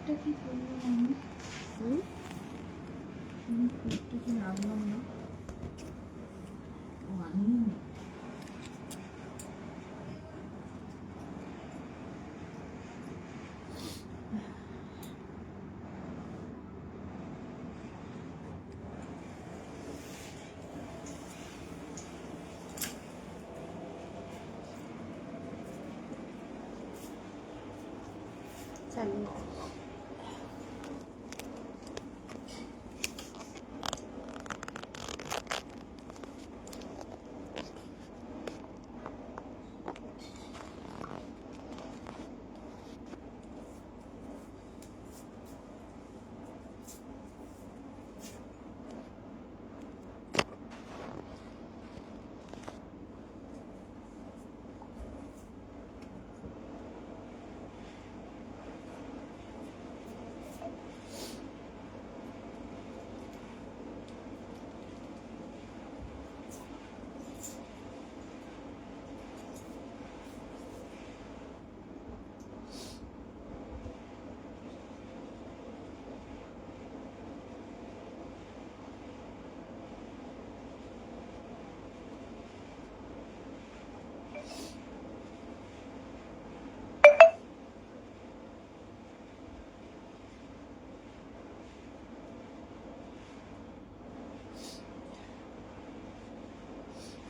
কোটটা কি করবো আমি? কোটটা কি নামলাম না? ও আনিনি। চালিয়ে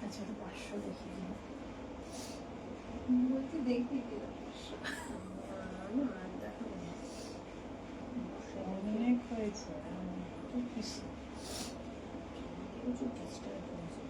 আচ্ছা, ওটা 500 দেখিয়ে দিন। বলছি দেখবি কি 500? না, আর দেখাবো না। অনেক হয়েছে। খুব বেশি। প্রচুর ডিস্টার্ব হয়েছে।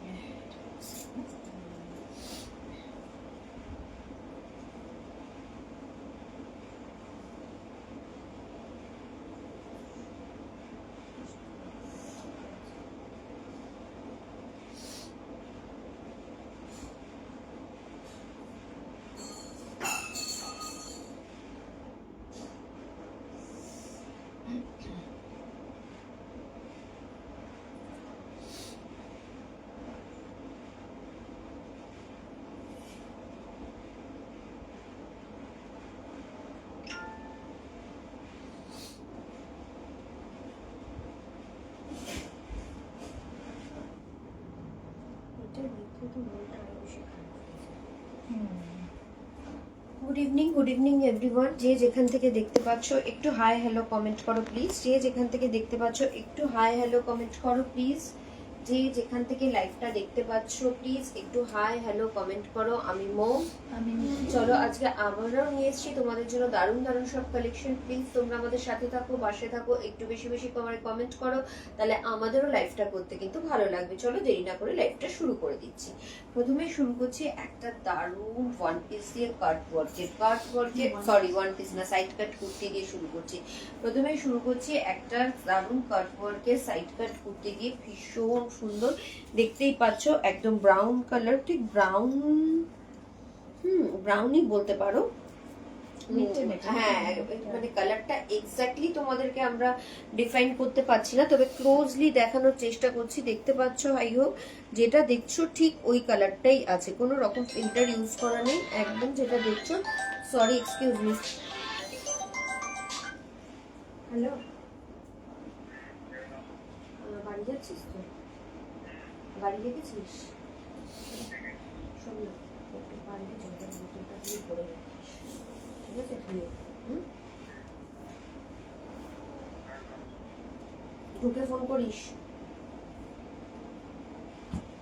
Good evening everyone. যে যেখান থেকে দেখতে পাচ্ছ একটু হাই হ্যালো কমেন্ট করো প্লিজ। যে যেখান থেকে দেখতে পাচ্ছ একটু হাই হ্যালো কমেন্ট করো প্লিজ। যে যেখান থেকে লাইভটা দেখতে পাচ্ছ প্লিজ একটু হাই হ্যালো কমেন্ট করো। আমি মৌ। চলো আজকে আমরাও নিয়ে এসেছি তোমাদের জন্য দারুণ দারুণ সব কালেকশন। প্লিজ তোমরা আমাদের সাথে থাকো, পাশে থাকো, একটু বেশি বেশি কমেন্ট করো, তাহলে আমাদেরও লাইভটা করতে কিন্তু ভালো লাগবে। চলো দেরি না করে লাইভটা শুরু করে দিচ্ছি। প্রথমে শুরু করছি একটা দারুণ ওয়ান পিস দিয়ে ওয়ান পিস না সাইড কাট কুর্তি দিয়ে শুরু করছি। প্রথমে শুরু করছি একটা দারুণ কাট ওয়ার্কের সাইড কাট কুর্তি দিয়ে, ভীষণ সুন্দর। দেখতেই পাচ্ছ একদম ব্রাউন কালার, ঠিক ব্রাউনই বলতে পারো। হ্যাঁ, মানে কালারটা এক্স্যাক্টলি তোমাদেরকে আমরা ডিফাইন করতে পারছি না, তবে ক্লোজলি দেখানোর চেষ্টা করছি। দেখতে পাচ্ছ আই হোপ, যেটা দেখছো ঠিক ওই কালারটাই আছে, কোনো রকম ফিল্টার ইউজ করা নেই, একদম যেটা দেখছো। Sorry, excuse me. হ্যালো, বাড়ি যাচ্ছিস তো? গাড়ি দেখেছিস? শোন না, একটু বাড়িতে জলের বোতলটা দিয়ে পড়ে রাখিস, ঠিক আছে? ঢুকে ফোন করিস।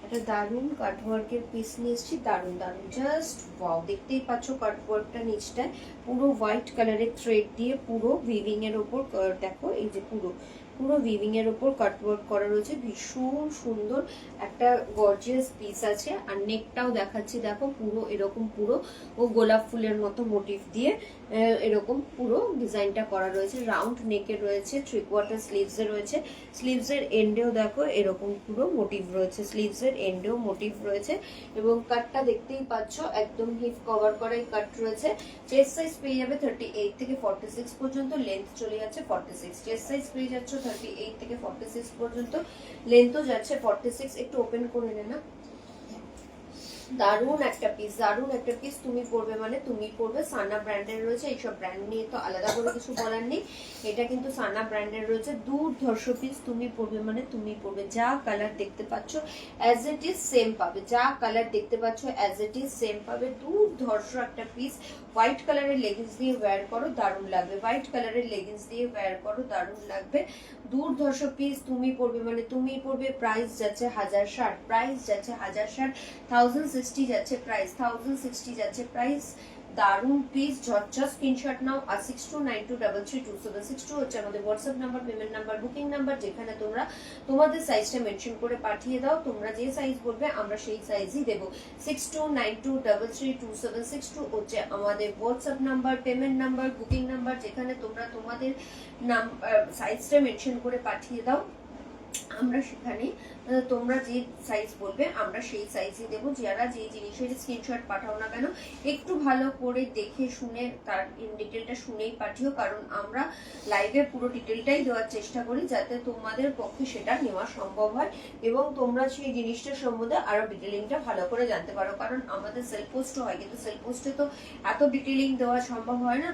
একটা দারুণ কাটওয়ার্কের পিস নিয়ে এসেছি, দারুণ দারুণ, জাস্ট ওয়াও। দেখতেই পাচ্ছ কাটওয়ার্কটা নিচটায় পুরো হোয়াইট কালারের থ্রেড দিয়ে পুরো উইভিং এর ওপর, দেখো এই যে পুরো উইভিং এর ওপর কাটওয়ার্ক করা রয়েছে, ভীষণ সুন্দর একটা গর্জিয়াস পিস আছে। আর নেকটাও দেখাচ্ছি, দেখো পুরো এরকম, পুরো ও গোলাপ ফুলের মতো মোটিভ দিয়ে এরকম পুরো ডিজাইনটা করা রয়েছে। রাউন্ড নেকে রয়েছে, 3/4 স্লিভস এ রয়েছে। স্লিভস এর এন্ডেও দেখো এরকম পুরো মোটিভ রয়েছে, স্লিভস এর এন্ডেও মোটিভ রয়েছে। এবং কাটটা দেখতেই পাচ্ছ একদম হিপ কভার করাই কাট রয়েছে। চেস্ট সাইজ পেয়ে যাবে 38 থেকে 46 পর্যন্ত, লেন্থ চলে যাচ্ছে 46। চেস্ট সাইজ পেয়ে যাচ্ছে 38 থেকে 46 পর্যন্ত, লেন্থও যাচ্ছে 46। একটু ওপেন করে নে না। দারুণ একটা পিস, দারুণ একটা পিস। তুমি পরবে মানে তুমি পরবে। সানা ব্র্যান্ডের রয়েছে, এইসব ব্র্যান্ড নিয়ে তো আলাদা করে কিছু বলার নেই। এটা কিন্তু সানা ব্র্যান্ডের রয়েছে, দুর্ধর্ষ পিস। তুমি পরবে মানে তুমি পরবে। যা কালার দেখতে পাচ্ছ অ্যাজ ইট ইজ সেম পাবে, যা কালার দেখতে পাচ্ছ অ্যাজ ইট ইজ সেম পাবে। দুর্ধর্ষ একটা পিস। হোয়াইট কালারের লেগিংস দিয়ে ওয়্যার করো, দারুণ লাগবে। হোয়াইট কালারের লেগিংস দিয়ে ওয়্যার করো, দারুণ লাগবে। দুর্ধর্ষ পিস। তুমি পরবে মানে তুমি পরবে। প্রাইস যাচ্ছে 1060, প্রাইস যাচ্ছে 1060, 1060 যাচ্ছে প্রাইস, 1060 যাচ্ছে প্রাইস। দারুণ পিস, ঝটঝট স্ক্রিনশট নাও। আর 6292332762 হচ্ছে আমাদের WhatsApp number, payment number, booking number, যেখানে তোমরা তোমাদের সাইজটা মেনশন করে পাঠিয়ে দাও। তোমরা যে সাইজ বলবে আমরা সেই সাইজই দেবো। 6292332762 হচ্ছে আমাদের WhatsApp number, payment number, booking number, যেখানে তোমরা তোমাদের সাইজটা মেনশন করে পাঠিয়ে দাও। আমরা সেখানে তোমরা যে সাইজ বলবে আমরা সেই সাইজই দেবো। যারা যে জিনিসের স্ক্রিনশট পাঠাও না কেন একটু ভালো করে দেখে শুনে তার ডিটেলটা শুনেই পাঠিও, কারণ আমরা লাইভে পুরো ডিটেলটাই দেওয়ার চেষ্টা করি যাতে তোমাদের পক্ষে সেটা নেওয়া সম্ভব হয় এবং তোমরা সেই জিনিসটার সম্বন্ধে আরো ডিটেলিংটা ভালো করে জানতে পারো। কারণ আমাদের সেলফ পোস্টও হয়, কিন্তু সেলফ পোস্টে তো এত ডিটেলিং দেওয়া সম্ভব হয় না।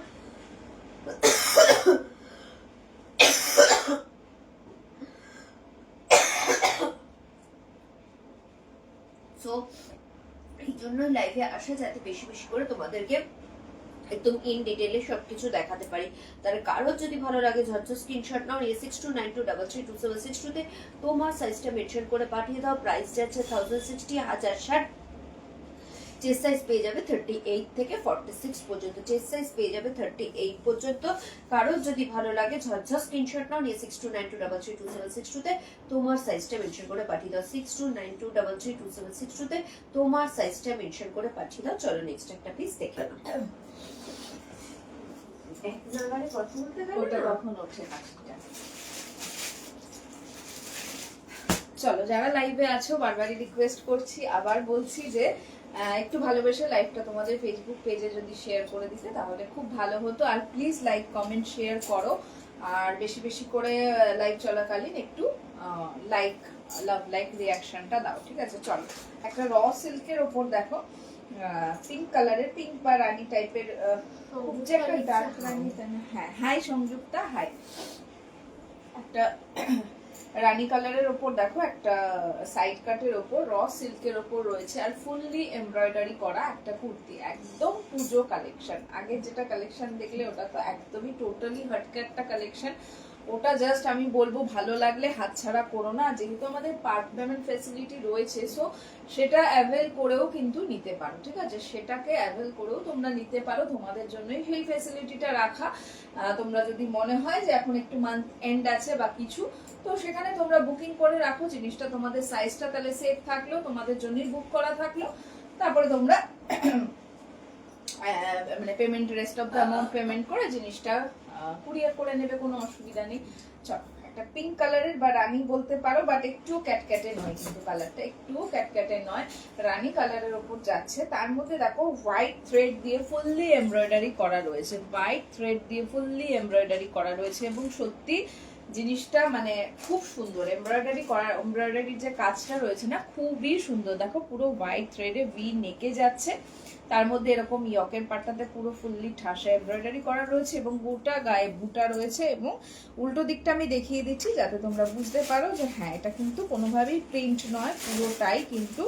সো এই জন্য লাইভে আসা, যাতে বেশি বেশি করে তোমাদেরকে একদম ইন ডিটেইলে সবকিছু দেখাতে পারি। তার কারোর যদি ভালো লাগে ঝটঝট স্ক্রিনশট নাও, 6292332762 তে তোমার সাইজটা মেনশন করে পাঠিয়ে দাও। প্রাইস যাচ্ছে 1060, 1060। চেস্ট সাইজ পেয়ে যাবে 38 থেকে 46 পর্যন্ত, চেস্ট সাইজ পেয়ে যাবে 38 পর্যন্ত। কারোর যদি ভালো লাগে ঝটঝট স্ক্রিনশট নাও, 6292332762 তে তোমার সাইজটা মেনশন করে পাঠিয়ে দাও। 6292332762 তে তোমার সাইজটা মেনশন করে পাঠিয়ে দাও। চলো নেক্সট একটা পিস দেখে নাও। চলো, যারা লাইভে আছো বারবারই রিকোয়েস্ট করছি, আবার বলছি যে একটু ভালোবেসে লাইভটা তোমাদের ফেসবুক পেজে যদি শেয়ার করে দিতে তাহলে খুব ভালো হতো। আর প্লিজ লাইক কমেন্ট শেয়ার করো, আর বেশি বেশি করে লাইভ চলাকালীন একটু লাভ লাইক রিয়াকশনটা দাও, ঠিক আছে? চলো, একটা র সিল্কের ওপর দেখো পিঙ্ক কালারের, পিঙ্ক বা রানী টাইপের, যে একটা ডার্ক রানী, হ্যাঁ হাই সংযুক্তা, হাই। একটা রানী কালারের ওপর দেখো, একটা সাইড কাটের ওপর র সিল্কের ওপর রয়েছে আর ফুললি এমব্রয়ডারি করা একটা কুর্তি, একদম পুজো কালেকশন। আগে যেটা কালেকশন দেখলে ওটা তো একদমই টোটালি হটকে একটা কালেকশন। ওটা জাস্ট আমি বলবো ভালো লাগলে হাতছাড়া করো না, যেহেতু আমাদের পার্ক পেমেন্ট ফ্যাসিলিটি রয়েছে, সো সেটা অ্যাভেল করেও কিন্তু নিতে পারো, ঠিক আছে? সেটাকে অ্যাভেল করেও তোমরা নিতে পারো, তোমাদের জন্যই সেই ফ্যাসিলিটিটা রাখা। তোমরা যদি মনে হয় যে এখন একটু মান্থ এন্ড আছে বা কিছু, তো সেখানে তোমরা বুকিং করে রাখো জিনিসটা, তোমাদের সাইজটা তাহলে সেফ থাকলো, তোমাদের জন্যই বুক করা থাকলো। তারপরে তোমরা মানে payment, rest of the amount payment করে জিনিসটা কুরিয়ার করে নেবে, কোনো অসুবিধা নেই। চলো, একটা পিঙ্ক কালারের বা রানী বলতে পারো, বাট একটু ক্যাটক্যাটে নয়, কিন্তু কালারটা একটু ক্যাটক্যাটে নয়, রানী কালারের ওপর যাচ্ছে। তার মধ্যে দেখো হোয়াইট থ্রেড দিয়ে ফুললি এমব্রয়ডারি করা রয়েছে, হোয়াইট থ্রেড দিয়ে ফুললি এমব্রয়ডারি করা রয়েছে এবং সত্যি জিনিসটা মানে খুব সুন্দর এমব্রয়ডারি করা, এমব্রয়ডারির যে কাজটা রয়েছে না খুবই সুন্দর। দেখো পুরো হোয়াইট থ্রেডে ভি নেকে যাচ্ছে, তার মধ্যে এরকম ইয়কের পাটটাতে পুরো ফুললি ঠাসা এমব্রয়ডারি করা রয়েছে এবং গোটা গায়ে বুটা রয়েছে। এবং উল্টো দিকটা আমি দেখিয়ে দিচ্ছি যাতে তোমরা বুঝতে পারো যে হ্যাঁ এটা কিন্তু কোনোভাবেই প্রিন্ট নয়, পুরোটাই কিন্তু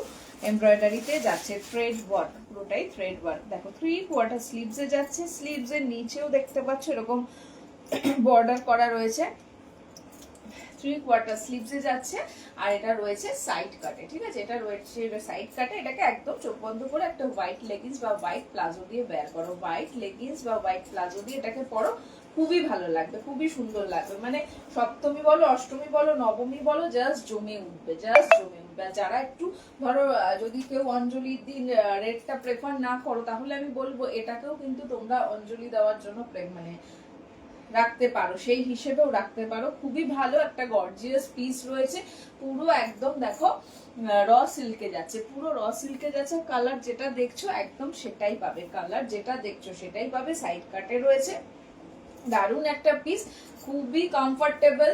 এমব্রয়ডারিতে যাচ্ছে, থ্রেড ওয়ার্ক, পুরোটাই থ্রেড ওয়ার্ক। দেখো 3/4 স্লিভসে যাচ্ছে, স্লিভসের নিচেও দেখতে পাচ্ছ এরকম বর্ডার করা রয়েছে, 3/4 স্লিভসে যাচ্ছে। আর এটা রয়েছে সাইড কাটে, ঠিক আছে? এটা রয়েছে সাইড কাটে। এটাকে একদম চোখ বন্ধ করে একটা হোয়াইট লেগিংস বা হোয়াইট প্লাজো দিয়ে বের করো, হোয়াইট লেগিংস বা হোয়াইট প্লাজো দিয়ে এটাকে পরো, খুবই ভালো লাগবে, খুবই সুন্দর লাগবে। মানে সপ্তমী বলো, অষ্টমী বলো, নবমী বলো, জাস্ট জমে উঠবে, জাস্ট জমে উঠবে। যারা একটু ধরো যদি কেউ অঞ্জলির দিন রেডটা প্রেফার না করো, তাহলে আমি বলবো এটাকেও কিন্তু তোমরা অঞ্জলি দেওয়ার জন্য মানে রাখতে পারো, সেই হিসেবেও রাখতে পারো। খুবই ভালো একটা গর্জিয়াস পিস রয়েছে, পুরো একদম দেখো র সিল্কে যাচ্ছে, পুরো র সিল্কে যাচ্ছে। কালার যেটা দেখছো একদম সেটাই পাবে, কালার যেটা দেখছো সেটাই পাবে। সাইড কাটে রয়েছে, দারুণ একটা পিস, খুবই কমফোর্টেবল।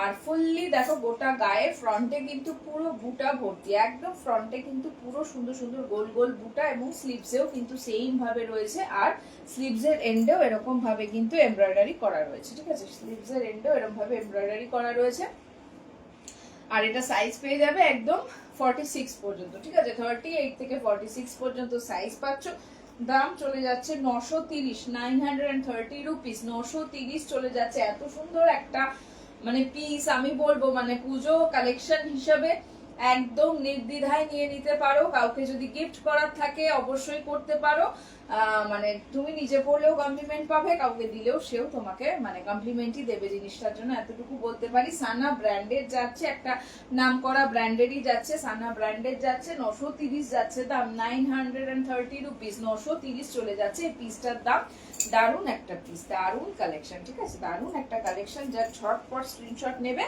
আর ফুললি দেখো গোটা গায়ে ফ্রন্টে কিন্তু পুরো বুটা ভর্তি, একদম ফ্রন্টে কিন্তু পুরো সুন্দর সুন্দর গোল গোল বুটা, এবং স্লিভসেও কিন্তু সেম ভাবে রয়েছে। আর স্লিভসের এন্ডেও এরকম ভাবে কিন্তু এমব্রয়ডারি করা রয়েছে, ঠিক আছে, স্লিভসের এন্ডেও এরকম ভাবে এমব্রয়ডারি করা রয়েছে। আর এটা সাইজ পেয়ে যাবে একদম 46 পর্যন্ত, ঠিক আছে, 38 থেকে 46 পর্যন্ত সাইজ পাচ্ছ। দাম চলে যাচ্ছে 930, 930 রুপিস, 930 চলে যাচ্ছে। এত সুন্দর একটা মানে পিস, আমি বলবো মানে পুজো কালেকশন হিসেবে একদম নির্দ্বিধায় নিয়ে নিতে পারো। কাউকে যদি গিফট করার থাকে অবশ্যই করতে পারো। মানে তুমি নিজে পড়লেও কমপ্লিমেন্ট পাবে, কাউকে দিলেও সেও তোমাকে মানে কমপ্লিমেন্টই দেবে জিনিসটার জন্য, এতটুকু বলতে পারি। সানা ব্র্যান্ডেড যাচ্ছে, একটা নামকরা ব্র্যান্ডেরই যাচ্ছে, সানা ব্র্যান্ডেড যাচ্ছে, 930 যাচ্ছে দাম, 930 রুপিস, 930 চলে যাচ্ছে এই পিসটার দাম। দারুণ একটা পিস, দারুণ কালেকশন, ঠিক আছে, দারুণ একটা কালেকশন। যার ঝটপট স্ক্রিনশট নেবে,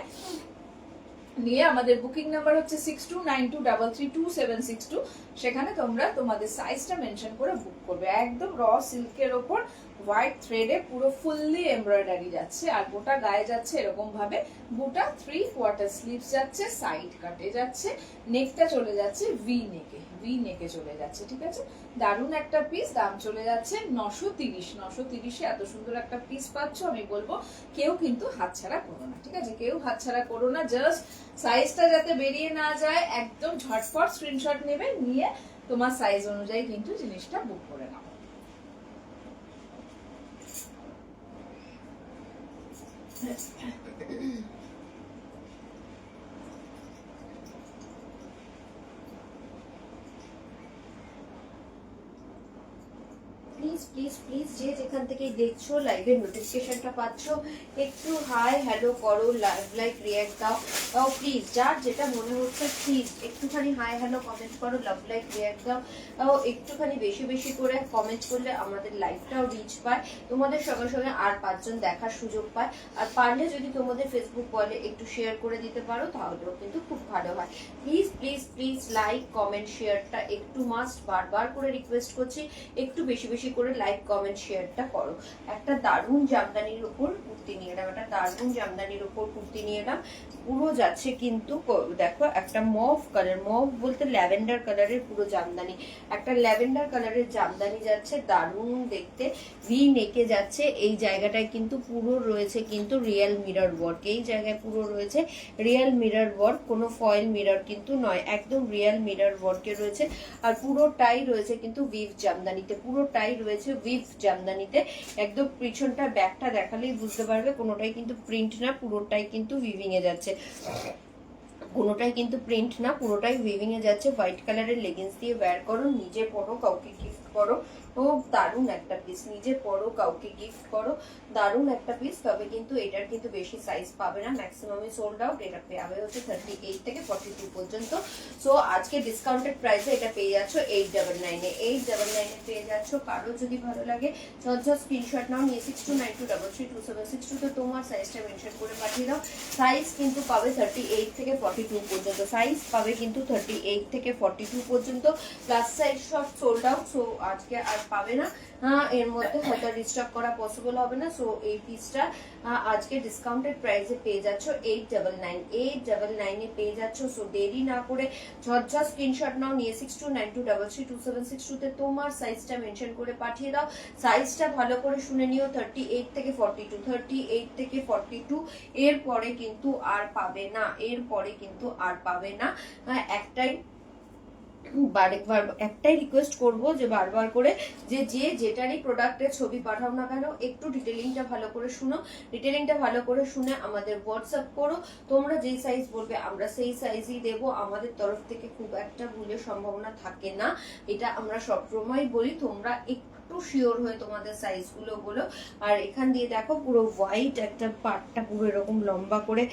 নিয়ে আমাদের বুকিং নাম্বার হচ্ছে 6292332762, সেখানে তোমরা তোমাদের সাইজটা মেনশন করে বুক করবে। একদম র সিল্কের ওপর হোয়াইট থ্রেডে পুরো ফুললি এমব্রয়ডারি যাচ্ছে, আর গোটা গায়ে যাচ্ছে এরকম ভাবে বুটা, 3/4 স্লিভস যাচ্ছে, সাইড কাটে যাচ্ছে, নেকটা চলে যাচ্ছে ভি নেকে চলে যাচ্ছে, ঠিক আছে, দারুণ একটা পিস। দাম চলে যাচ্ছে 930, 930-এ এত সুন্দর একটা পিস পাচ্ছ। আমি বলবো কেউ কিন্তু হাতছাড়া করো না, ঠিক আছে, কেউ হাতছাড়া করো না। জাস্ট সাইজটা যাতে বেরিয়ে না যায়, একদম ঝটপট স্ক্রিনশট নেবে, নিয়ে তোমার সাইজ অনুযায়ী কিন্তু জিনিসটা বুক করে নাও। প্লিজ প্লিজ প্লিজ যে যেখান থেকে দেখছো লাইভের নোটিফিকেশনটা পাচ্ছ, একটু হাই হ্যালো করো, লাইক রিয়াক্ট দাও প্লিজ। যার যেটা মনে হচ্ছে প্লিজ একটুখানি হাই হ্যালো কমেন্ট করো, লাভ লাইক রিয়াক্ট দাও। একটুখানি বেশি বেশি করে কমেন্ট করলে আমাদের লাইভটাও রিচ পায়, তোমাদের সঙ্গে সঙ্গে আর 5 জন দেখার সুযোগ পায়। আর পারলে যদি তোমাদের ফেসবুক বলে একটু শেয়ার করে দিতে পারো তাহলেও কিন্তু খুব ভালো হয়। Please please please like comment শেয়ারটা একটু মাস্ট, বারবার করে রিকোয়েস্ট করছি, একটু বেশি বেশি করে লাইক কমেন্ট শেয়ারটা করো। একটা দারুণ জামদানির উপর কুর্তি নিয়ে এলাম, একটা দারুণ জামদানির উপর কুর্তি নিয়ে এলাম, পুরো যাচ্ছে কিন্তু দেখো একটা মভ কালার, মভ বলতে ল্যাভেন্ডার কালারের পুরো জামদানি, একটা ল্যাভেন্ডার কালারের জামদানি যাচ্ছে, দারুণ দেখতে, ভি নেকে যাচ্ছে। এই জায়গাটায় কিন্তু পুরো রয়েছে কিন্তু রিয়েল মিরর ওয়ার্ক, এই জায়গায় পুরো রয়েছে রিয়েল মিরর ওয়ার্ক, কোনো ফয়েল মিরর কিন্তু নয়, একদম রিয়েল মিরর ওয়ার্কে রয়েছে। আর পুরোটাই রয়েছে কিন্তু উইভ জামদানিতে, পুরোটাই রয়েছে উইভ জামদানিতে। একদম পিছনটা ব্যাকটা দেখালেই বুঝতে পারবে কোনোটাই কিন্তু প্রিন্ট না, পুরোটাই কিন্তু উইভিং এ যাচ্ছে, কোনোটাই কিন্তু প্রিন্ট না, পুরোটাই উইভিং এ যাচ্ছে। হোয়াইট কালারের লেগিংস দিয়ে ওয়্যার করো, নিজে পরো, কাউকে গিফট করো, ও দারুণ একটা পিস, নিজে পরো, কাউকে গিফট করো, দারুণ একটা পিস। তবে কিন্তু এটার কিন্তু বেশি সাইজ পাবে না, ম্যাক্সিমামই সোল্ড আউট। এটা পাবে হচ্ছে 38 থেকে 42 পর্যন্ত। সো আজকে ডিসকাউন্টেড প্রাইসে এটা পেয়ে যাচ্ছ 899 এ, 899 এ পেয়ে যাচ্ছ। কারো যদি ভালো লাগে ঝটঝট স্ক্রিনশট নাও, নিয়ে 6292332762 তে তোমার সাইজটা মেনশন করে পাঠিয়ে দাও। সাইজ কিন্তু পাবে 38 থেকে 42 পর্যন্ত, সাইজ পাবে কিন্তু 38 থেকে 42 পর্যন্ত। প্লাস সাইজ সব সোল্ড আউট, সো আজকে আর পাবে না, এর মধ্যে হয়তো রিস্টক করা পসিবল হবে না। সো এই পিসটা আজকে ডিসকাউন্টেড প্রাইসে পেয়ে যাচ্ছ 899 এ পেয়ে যাচ্ছ। সো দেরি না করে ঝটঝট স্ক্রিনশট নাও, নিয়ে 6292332762 তে তোমার সাইজটা মেনশন করে পাঠিয়ে দাও। সাইজটা ভালো করে শুনে নিও, 38 থেকে 42, 38 থেকে 42, এরপরে কিন্তু আর পাবে না, এরপরে কিন্তু আর পাবে না। একটাই রিকোয়েস্ট করব যে বারবার করে যে যেটারই প্রোডাক্টের ছবি পাঠাও না কেন, একটু ডিটেলিংটা ভালো করে শুনো, ডিটেলিংটা ভালো করে শুনে আমাদের হোয়াটসঅ্যাপ করো। তোমরা যেই সাইজ বলবে আমরা সেই সাইজই দেবো, আমাদের তরফ থেকে খুব একটা ভুলের সম্ভাবনা থাকে না, এটা আমরা সবসময় বলি। তোমরা একটু শিওর হয়ে তোমাদের সাইজ গুলো বলো। আর এখান দিয়ে দেখো পুরো হোয়াইট একটা পাটটা পুরো এরকম লম্বা করে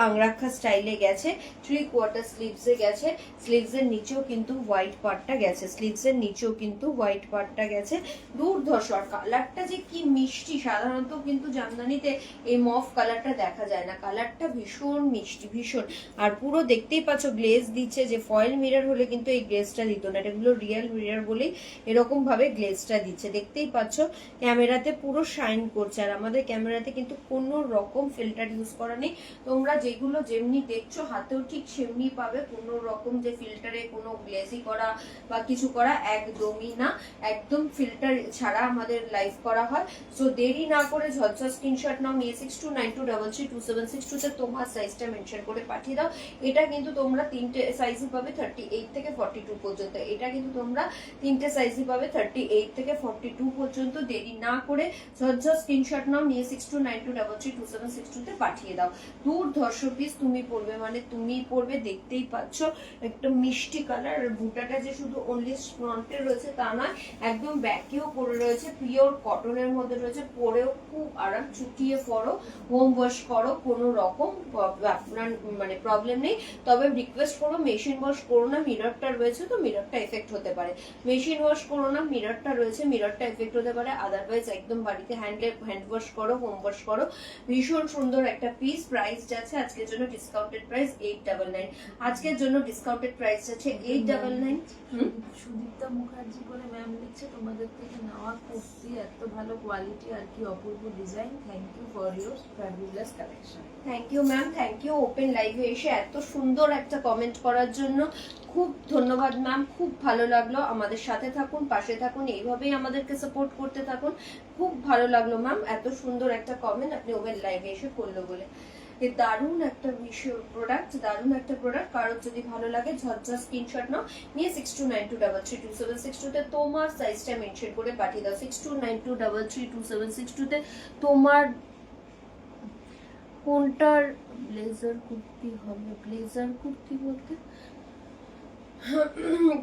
আংরাক্ষা স্টাইলে গেছে, 3/4 স্লিভসে গেছে, স্লিভসের নিচেও কিন্তু হোয়াইট পার্টটা গেছে, স্লিভসের নিচেও কিন্তু হোয়াইট পার্টটা গেছে, দুর্ধর্ষ। আর কালারটা যে কি মিষ্টি, সাধারণত কিন্তু জামদানিতে এই মফ কালারটা দেখা যায় না, কালারটা ভীষণ মিষ্টি, ভীষণ। আর পুরো দেখতেই পাচ্ছ গ্লেজ দিচ্ছে, যে ফয়েল মিরর হলে কিন্তু এই গ্লেজটা দিত না, এগুলো রিয়েল মিরর বলেই এরকম ভাবে গ্লেজটা দিচ্ছে। দিচ্ছে, দেখতেই পাচ্ছ ক্যামেরাতে পুরো শাইন করছে। আর আমাদের ক্যামেরাতে কিন্তু কোনো রকম ফিল্টার ইউজ করা নেই, তোমরা যেগুলো যেমনি দেখছো হাতেও ঠিক সেমনি পাবে, কোনো রকম যে ফিল্টারে কোনো গ্লেজি করা বা কিছু করা একদমই না, একদম ফিল্টার ছাড়া আমাদের লাইভ করা হয়। সো দেরি না করে ঝটঝট স্ক্রিনশট নাও, নিয়ে 6292332762 তে তোমার সাইজটা মেনশন করে পাঠিয়ে দাও। এটা কিন্তু তোমরা তিনটে সাইজই পাবে 38 থেকে 42 পর্যন্ত, এটা কিন্তু তোমরা তিনটে সাইজই পাবে 38 থেকে 42 পর্যন্ত। দেরি না করে ঝটঝট স্ক্রিনশট নাও, নিয়ে 6292332762 তে পাঠিয়ে দাও। দুর্ধর্ষ পিস, তুমি পরবে মানে তুমি পরবে, দেখতেই পাচ্ছ একটা মিষ্টি কালার। আর বুটাটা যে শুধু অনলি ফ্রন্টে রয়েছে তা নয়, একদম ব্যাকেও পরে রয়েছে, পিওর কটনের মধ্যে রয়েছে, পরেও খুব আরাম, চুটিয়ে পরো, হোম ওয়াশ করো, কোনো রকম আপনার মানে প্রবলেম নেই। তবে রিকোয়েস্ট করো মেশিন ওয়াশ করো না, মিররটা রয়েছে তো মিররটা এফেক্ট হতে পারে। মেশিন ওয়াশ করো না, মিররটা রয়েছে, মিররটা এফেক্ট হতে পারে। আদারওয়াইজ একদম বাড়িতে হ্যান্ড ওয়াশ করো, হোম ওয়াশ করো। ভীষণ সুন্দর একটা পিস। প্রাইস যাচ্ছে আজকের জন্য ডিসকাউন্টেড প্রাইস 899। আজকের জন্য ডিসকাউন্টেড প্রাইস যাচ্ছে 899। সুদীপ্তা মুখার্জি করে ম্যাম লিখছে, তোমাদের থেকে নেওয়া কুর্তি এত ভালো কোয়ালিটি আর কি অপূর্ব design, thank you for your fabulous collection. Thank you ma'am, thank you open লাইভে এসে এত সুন্দর একটা কমেন্ট করার জন্য। খুব ধন্যবাদ ম্যাম, খুব ভালো লাগলো। আমাদের সাথে থাকুন, পাশে থাকুন, এইভাবেই আমাদেরকে সাপোর্ট করতে থাকুন। খুব ভালো লাগলো ম্যাম, এত সুন্দর একটা কমেন্ট আপনি ওপেন লাইভে এসে করলো বলে। দারুণ একটা প্রোডাক্ট, দারুণ একটা প্রোডাক্ট। কারোর যদি ভালো লাগে ঝটঝট স্ক্রিনশট নাও, নিয়ে 6292332762 তে তোমার সাইজটা মেনশন করে পাঠিয়ে দাও। 6292332762 তে তোমার কোনটার ব্লেজার কুর্তি হবে, ব্লেজার কুর্তি বলতে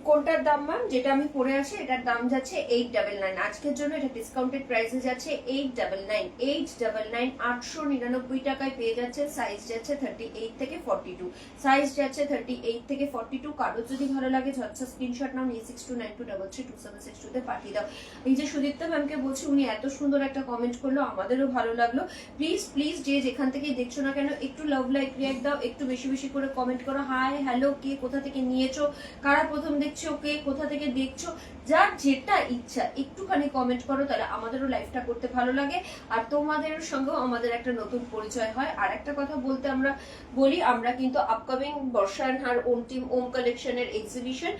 কোনটার দাম ম্যাম, যেটা আমি পরে আসি এটার দাম যাচ্ছে 899। আজকের জন্য এটা ডিসকাউন্টেড প্রাইসে যাচ্ছে 899। 899 টাকায় পেয়ে যাচ্ছে। সাইজ যাচ্ছে 38 থেকে 42, সাইজ যাচ্ছে 38 থেকে 42। কারো যদি ভালো লাগে ঝটঝট স্ক্রিনশট নাও, নিয়ে 6292332762 তে পাঠিয়ে দাও। এই যে সুদীপ্তা ম্যামকে বলছি, উনি এত সুন্দর একটা কমেন্ট করলো, আমাদেরও ভালো লাগলো। প্লিজ প্লিজ যে যেখান থেকে দেখছো না কেন একটু লাভ লাইক রিয়াক্ট দাও, একটু বেশি বেশি করে কমেন্ট করো। হাই হ্যালো, কে কোথা থেকে নিয়েছো, কারা প্রথম দেখছো, কে কোথা থেকে দেখছো, যার যেটা ইচ্ছা একটুখানি কমেন্ট করো, তাহলে আমাদেরও লাইভটা করতে ভালো লাগে আর তোমাদের সঙ্গেও আমাদের একটা নতুন পরিচয় হয়। আর একটা কথা বলতে আমরা বলি, আমরা কিন্তু আপকামিং বর্ষানহার অন্তিম ওম কালেকশনের এক্সিবিশন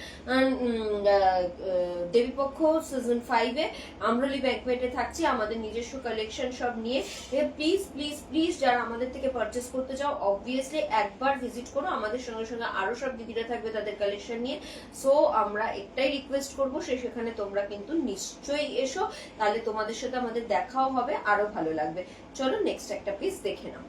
দেবীপক্ষ সিজন 5 এ আমরলি ব্যাংকুয়েটে থাকছি, আমাদের নিজস্ব কালেকশন সব নিয়ে। প্লিজ প্লিজ প্লিজ যারা আমাদের থেকে পারচেস করতে চাও অবভিয়াসলি একবার ভিজিট করো, আমাদের সঙ্গে সঙ্গে আরো সব দিদিরা থাকবে তাদের কালেকশন নিয়ে। সো আমরা একটাই রিকোয়েস্ট করবো, সেখানে তোমরা কিন্তু নিশ্চয়ই এসো, তাহলে তোমাদের সাথে আমাদের দেখাও হবে, আরো ভালো লাগবে। চলো নেক্সট একটা পিস দেখে নাও।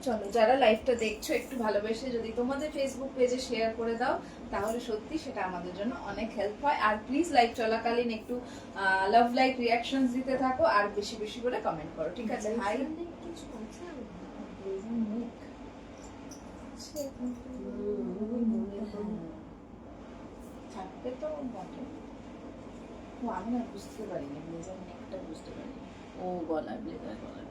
চলো যারা লাইভটা দেখছো একটু ভালোবেসে যদি তোমাদের ফেসবুক পেজে শেয়ার করে দাও, তাহলে সত্যি সেটা আমাদের জন্য অনেক হেল্প হয়। আর প্লিজ লাইভ চলাকালীন একটু লাভ লাইক রিয়াকশনস দিতে থাকো আর বেশি বেশি করে কমেন্ট করো, ঠিক আছে? হাই কিছু আছে থাকবে তো বটে। ও আমি না বুঝতে পারিনি, ব্লেজার নেকটা বুঝতে পারিনি। ও গলা, ব্লেজার গলা।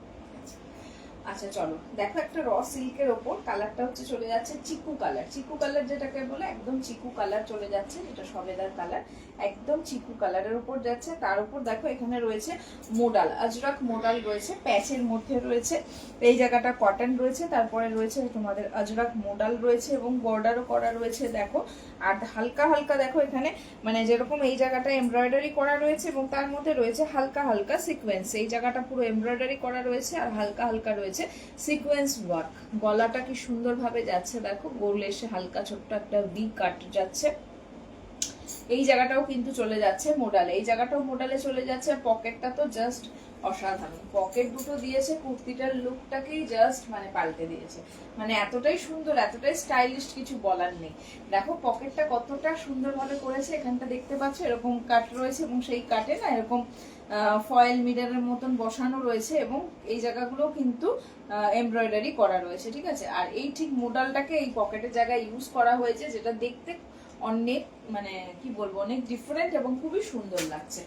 আচ্ছা চলো দেখো, একটা র সিল্কের ওপর কালারটা হচ্ছে চলে যাচ্ছে চিকু কালার। চিকু কালার যেটাকে বলে একদম চিকু কালার চলে যাচ্ছে, যেটা সবেদার কালার, একদম চিকু কালারের উপর যাচ্ছে। তার উপর দেখো এখানে রয়েছে মোডাল, আজরাক মোডাল রয়েছে, প্যাচের মধ্যে রয়েছে, এই জায়গাটা কটন রয়েছে, তারপরে রয়েছে তোমাদের আজরাক মোডাল রয়েছে এবং বর্ডারও করা রয়েছে দেখো। আর হালকা হালকা দেখো এখানে মানে যেরকম এই জায়গাটা এমব্রয়ডারি করা রয়েছে এবং তার মধ্যে রয়েছে হালকা হালকা সিকোয়েন্স। এই জায়গাটা পুরো এমব্রয়ডারি করা রয়েছে আর হালকা হালকা রয়েছে সিকোয়েন্স ওয়ার্ক। গলাটা কি সুন্দর ভাবে যাচ্ছে দেখো, গোল এসে হালকা ছোট্ট একটা ভি কাট যাচ্ছে। এই জায়গাটাও কিন্তু চলে যাচ্ছে মোডালে, এই জায়গাটাও মোডালে চলে যাচ্ছে। পকেটটা তো জাস্ট অসাধারণ, পকেট দুটো দিয়েছে, কুর্তিটার লুকটাকেই জাস্ট মানে পাল্টে দিয়েছে। মানে এতটাই সুন্দর, এতটাই স্টাইলিশ, কিছু বলার নেই। দেখো পকেটটা কতটা সুন্দরভাবে করেছে, এখানটা দেখতে পাচ্ছ এরকম কাট রয়েছে এবং সেই কাটে না এরকম ফয়েল মিররের মতন বসানো রয়েছে এবং এই জায়গাগুলো কিন্তু এমব্রয়ডারি করা রয়েছে, ঠিক আছে? আর এই ঠিক মোডালটাকে এই পকেটের জায়গায় ইউজ করা হয়েছে, যেটা দেখতে অনেক মানে কি বলবো অনেক ডিফারেন্ট এবং খুবই সুন্দর লাগছে।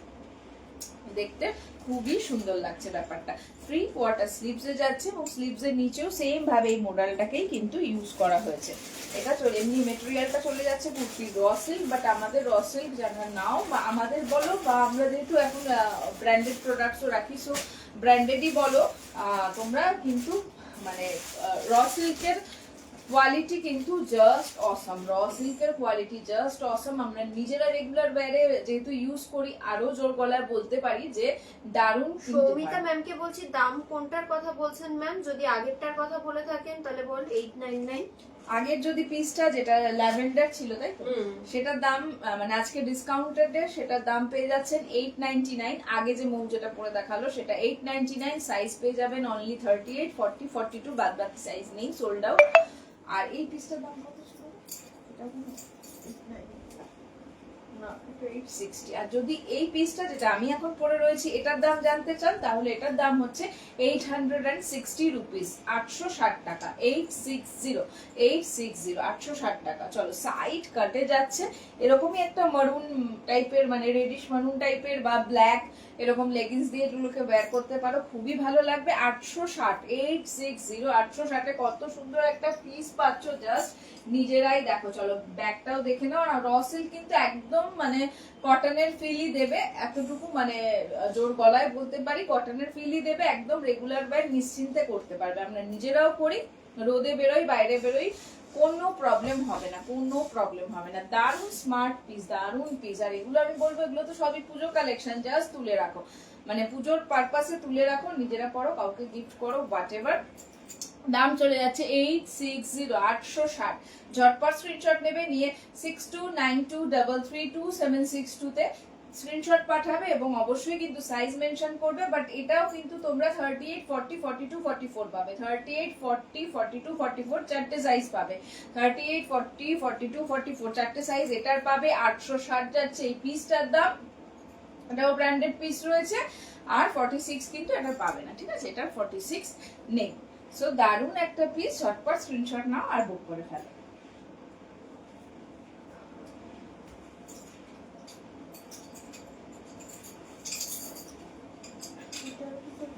দেখতে খুবই সুন্দর লাগছে ব্যাপারটা। 3 কোয়ার্টার স্লিভসে যাচ্ছে এবং স্লিভসের নিচেও সেম ভাবে এই মডেলটাকেই কিন্তু ইউজ করা হয়েছে। এটা এমনি মেটেরিয়ালটা চলে যাচ্ছে কুর্তি র সিল্ক, বাট আমাদের র সিল্ক যারা নাও বা আমাদের বলো বা আমরা যেহেতু এখন ব্র্যান্ডেড প্রোডাক্টসও রাখি, সো ব্র্যান্ডেডই বলো, তোমরা কিন্তু মানে র সিল্কের কোয়ালিটি কিন্তু জাস্ট অসম। র সিল্কের কোয়ালিটি জাস্ট অসম। আমরা নিজেরা রেগুলার ওয়্যারে যেহেতু ইউজ করি, আরো জোর গলায় বলতে পারি যে দারুণ। সৌমিতা ম্যামকে বলছি দাম কোনটার কথা বলছেন ম্যাম? যদি আগেরটার কথা বলে থাকেন তাহলে বল 899। আগের যদি পিসটা যেটা ল্যাভেন্ডার ছিল তাই তো, সেটার দাম মানে আজকে ডিসকাউন্টেড সেটার দাম পেয়ে যাচ্ছেন 899। আগে যে মুভ যেটা পরে দেখালো সেটা 899। সাইজ পেয়ে যাবেন অনলি 38, 40, 42, বাদ বাকি সাইজ নেই, সোল্ড আউট। আর এই পিসটার দাম কত ছিল? এটা না, এটা 860। আর যদি এই পিসটা যেটা আমি এখন পরে রয়েছি এটার দাম জানতে চান, তাহলে এটার দাম হচ্ছে 860 রুপিস, 860 টাকা। 860 860 টাকা। চলো, সাইড কাটে যাচ্ছে এরকমই একটা মারুন টাইপের, মানে রেডিশ মারুন টাইপের বা ব্ল্যাক এরকম লেগিংস দিয়ে এগুলোকে বের করতে পারো, খুবই ভালো লাগবে। 860, 860 কত সুন্দর একটা পিস পাচ্ছ, জাস্ট নিজেরাই দেখো। চলো ব্যাগটাও দেখে নাও। আর র সিল্ক কিন্তু একদম মানে কটনের ফিলই দেবে, এতটুকু মানে জোর গলায় বলতে পারি কটনের ফিলই দেবে। একদম রেগুলার ওয়্যার নিশ্চিন্তে করতে পারবে। আমরা নিজেরাও করি, রোদে বেরোই, বাইরে বেরোই, কোনো প্রবলেম হবে না, কোনো প্রবলেম হবে না। দারুণ স্মার্ট পিস, দারুণ পিস। আর এগুলো আমি বলবো এগুলো তো সবই পুজো কালেকশন, জাস্ট তুলে রাখো, মানে পুজোর পারপাসে তুলে রাখো, নিজেরা পরো, কাউকে গিফট করো, হোয়াট এভার। দাম চলে যাচ্ছে 860, 860। ঝটপট স্ক্রিনশট নেবে, নিয়ে 6292332762 তে স্ক্রিনশট পাঠাবে এবং অবশ্যই কিন্তু সাইজ মেনশন করবে। বাট এটাও কিন্তু তোমরা 38, 40, 42, 44 পাবে। 38, 40, 42, 44 চারটে সাইজ পাবে। 38, 40, 42, 44 চারটে সাইজ এটার পাবে। 860 যাচ্ছে এই পিসটার দাম, এটাও ব্র্যান্ডেড পিস রয়েছে। আর 46 কিন্তু এটা পাবে না, ঠিক আছে, এটা 46 নেই। সো দারুণ একটা পিস, ঝটপট স্ক্রিনশট নাও আর বুক করে ফেলো।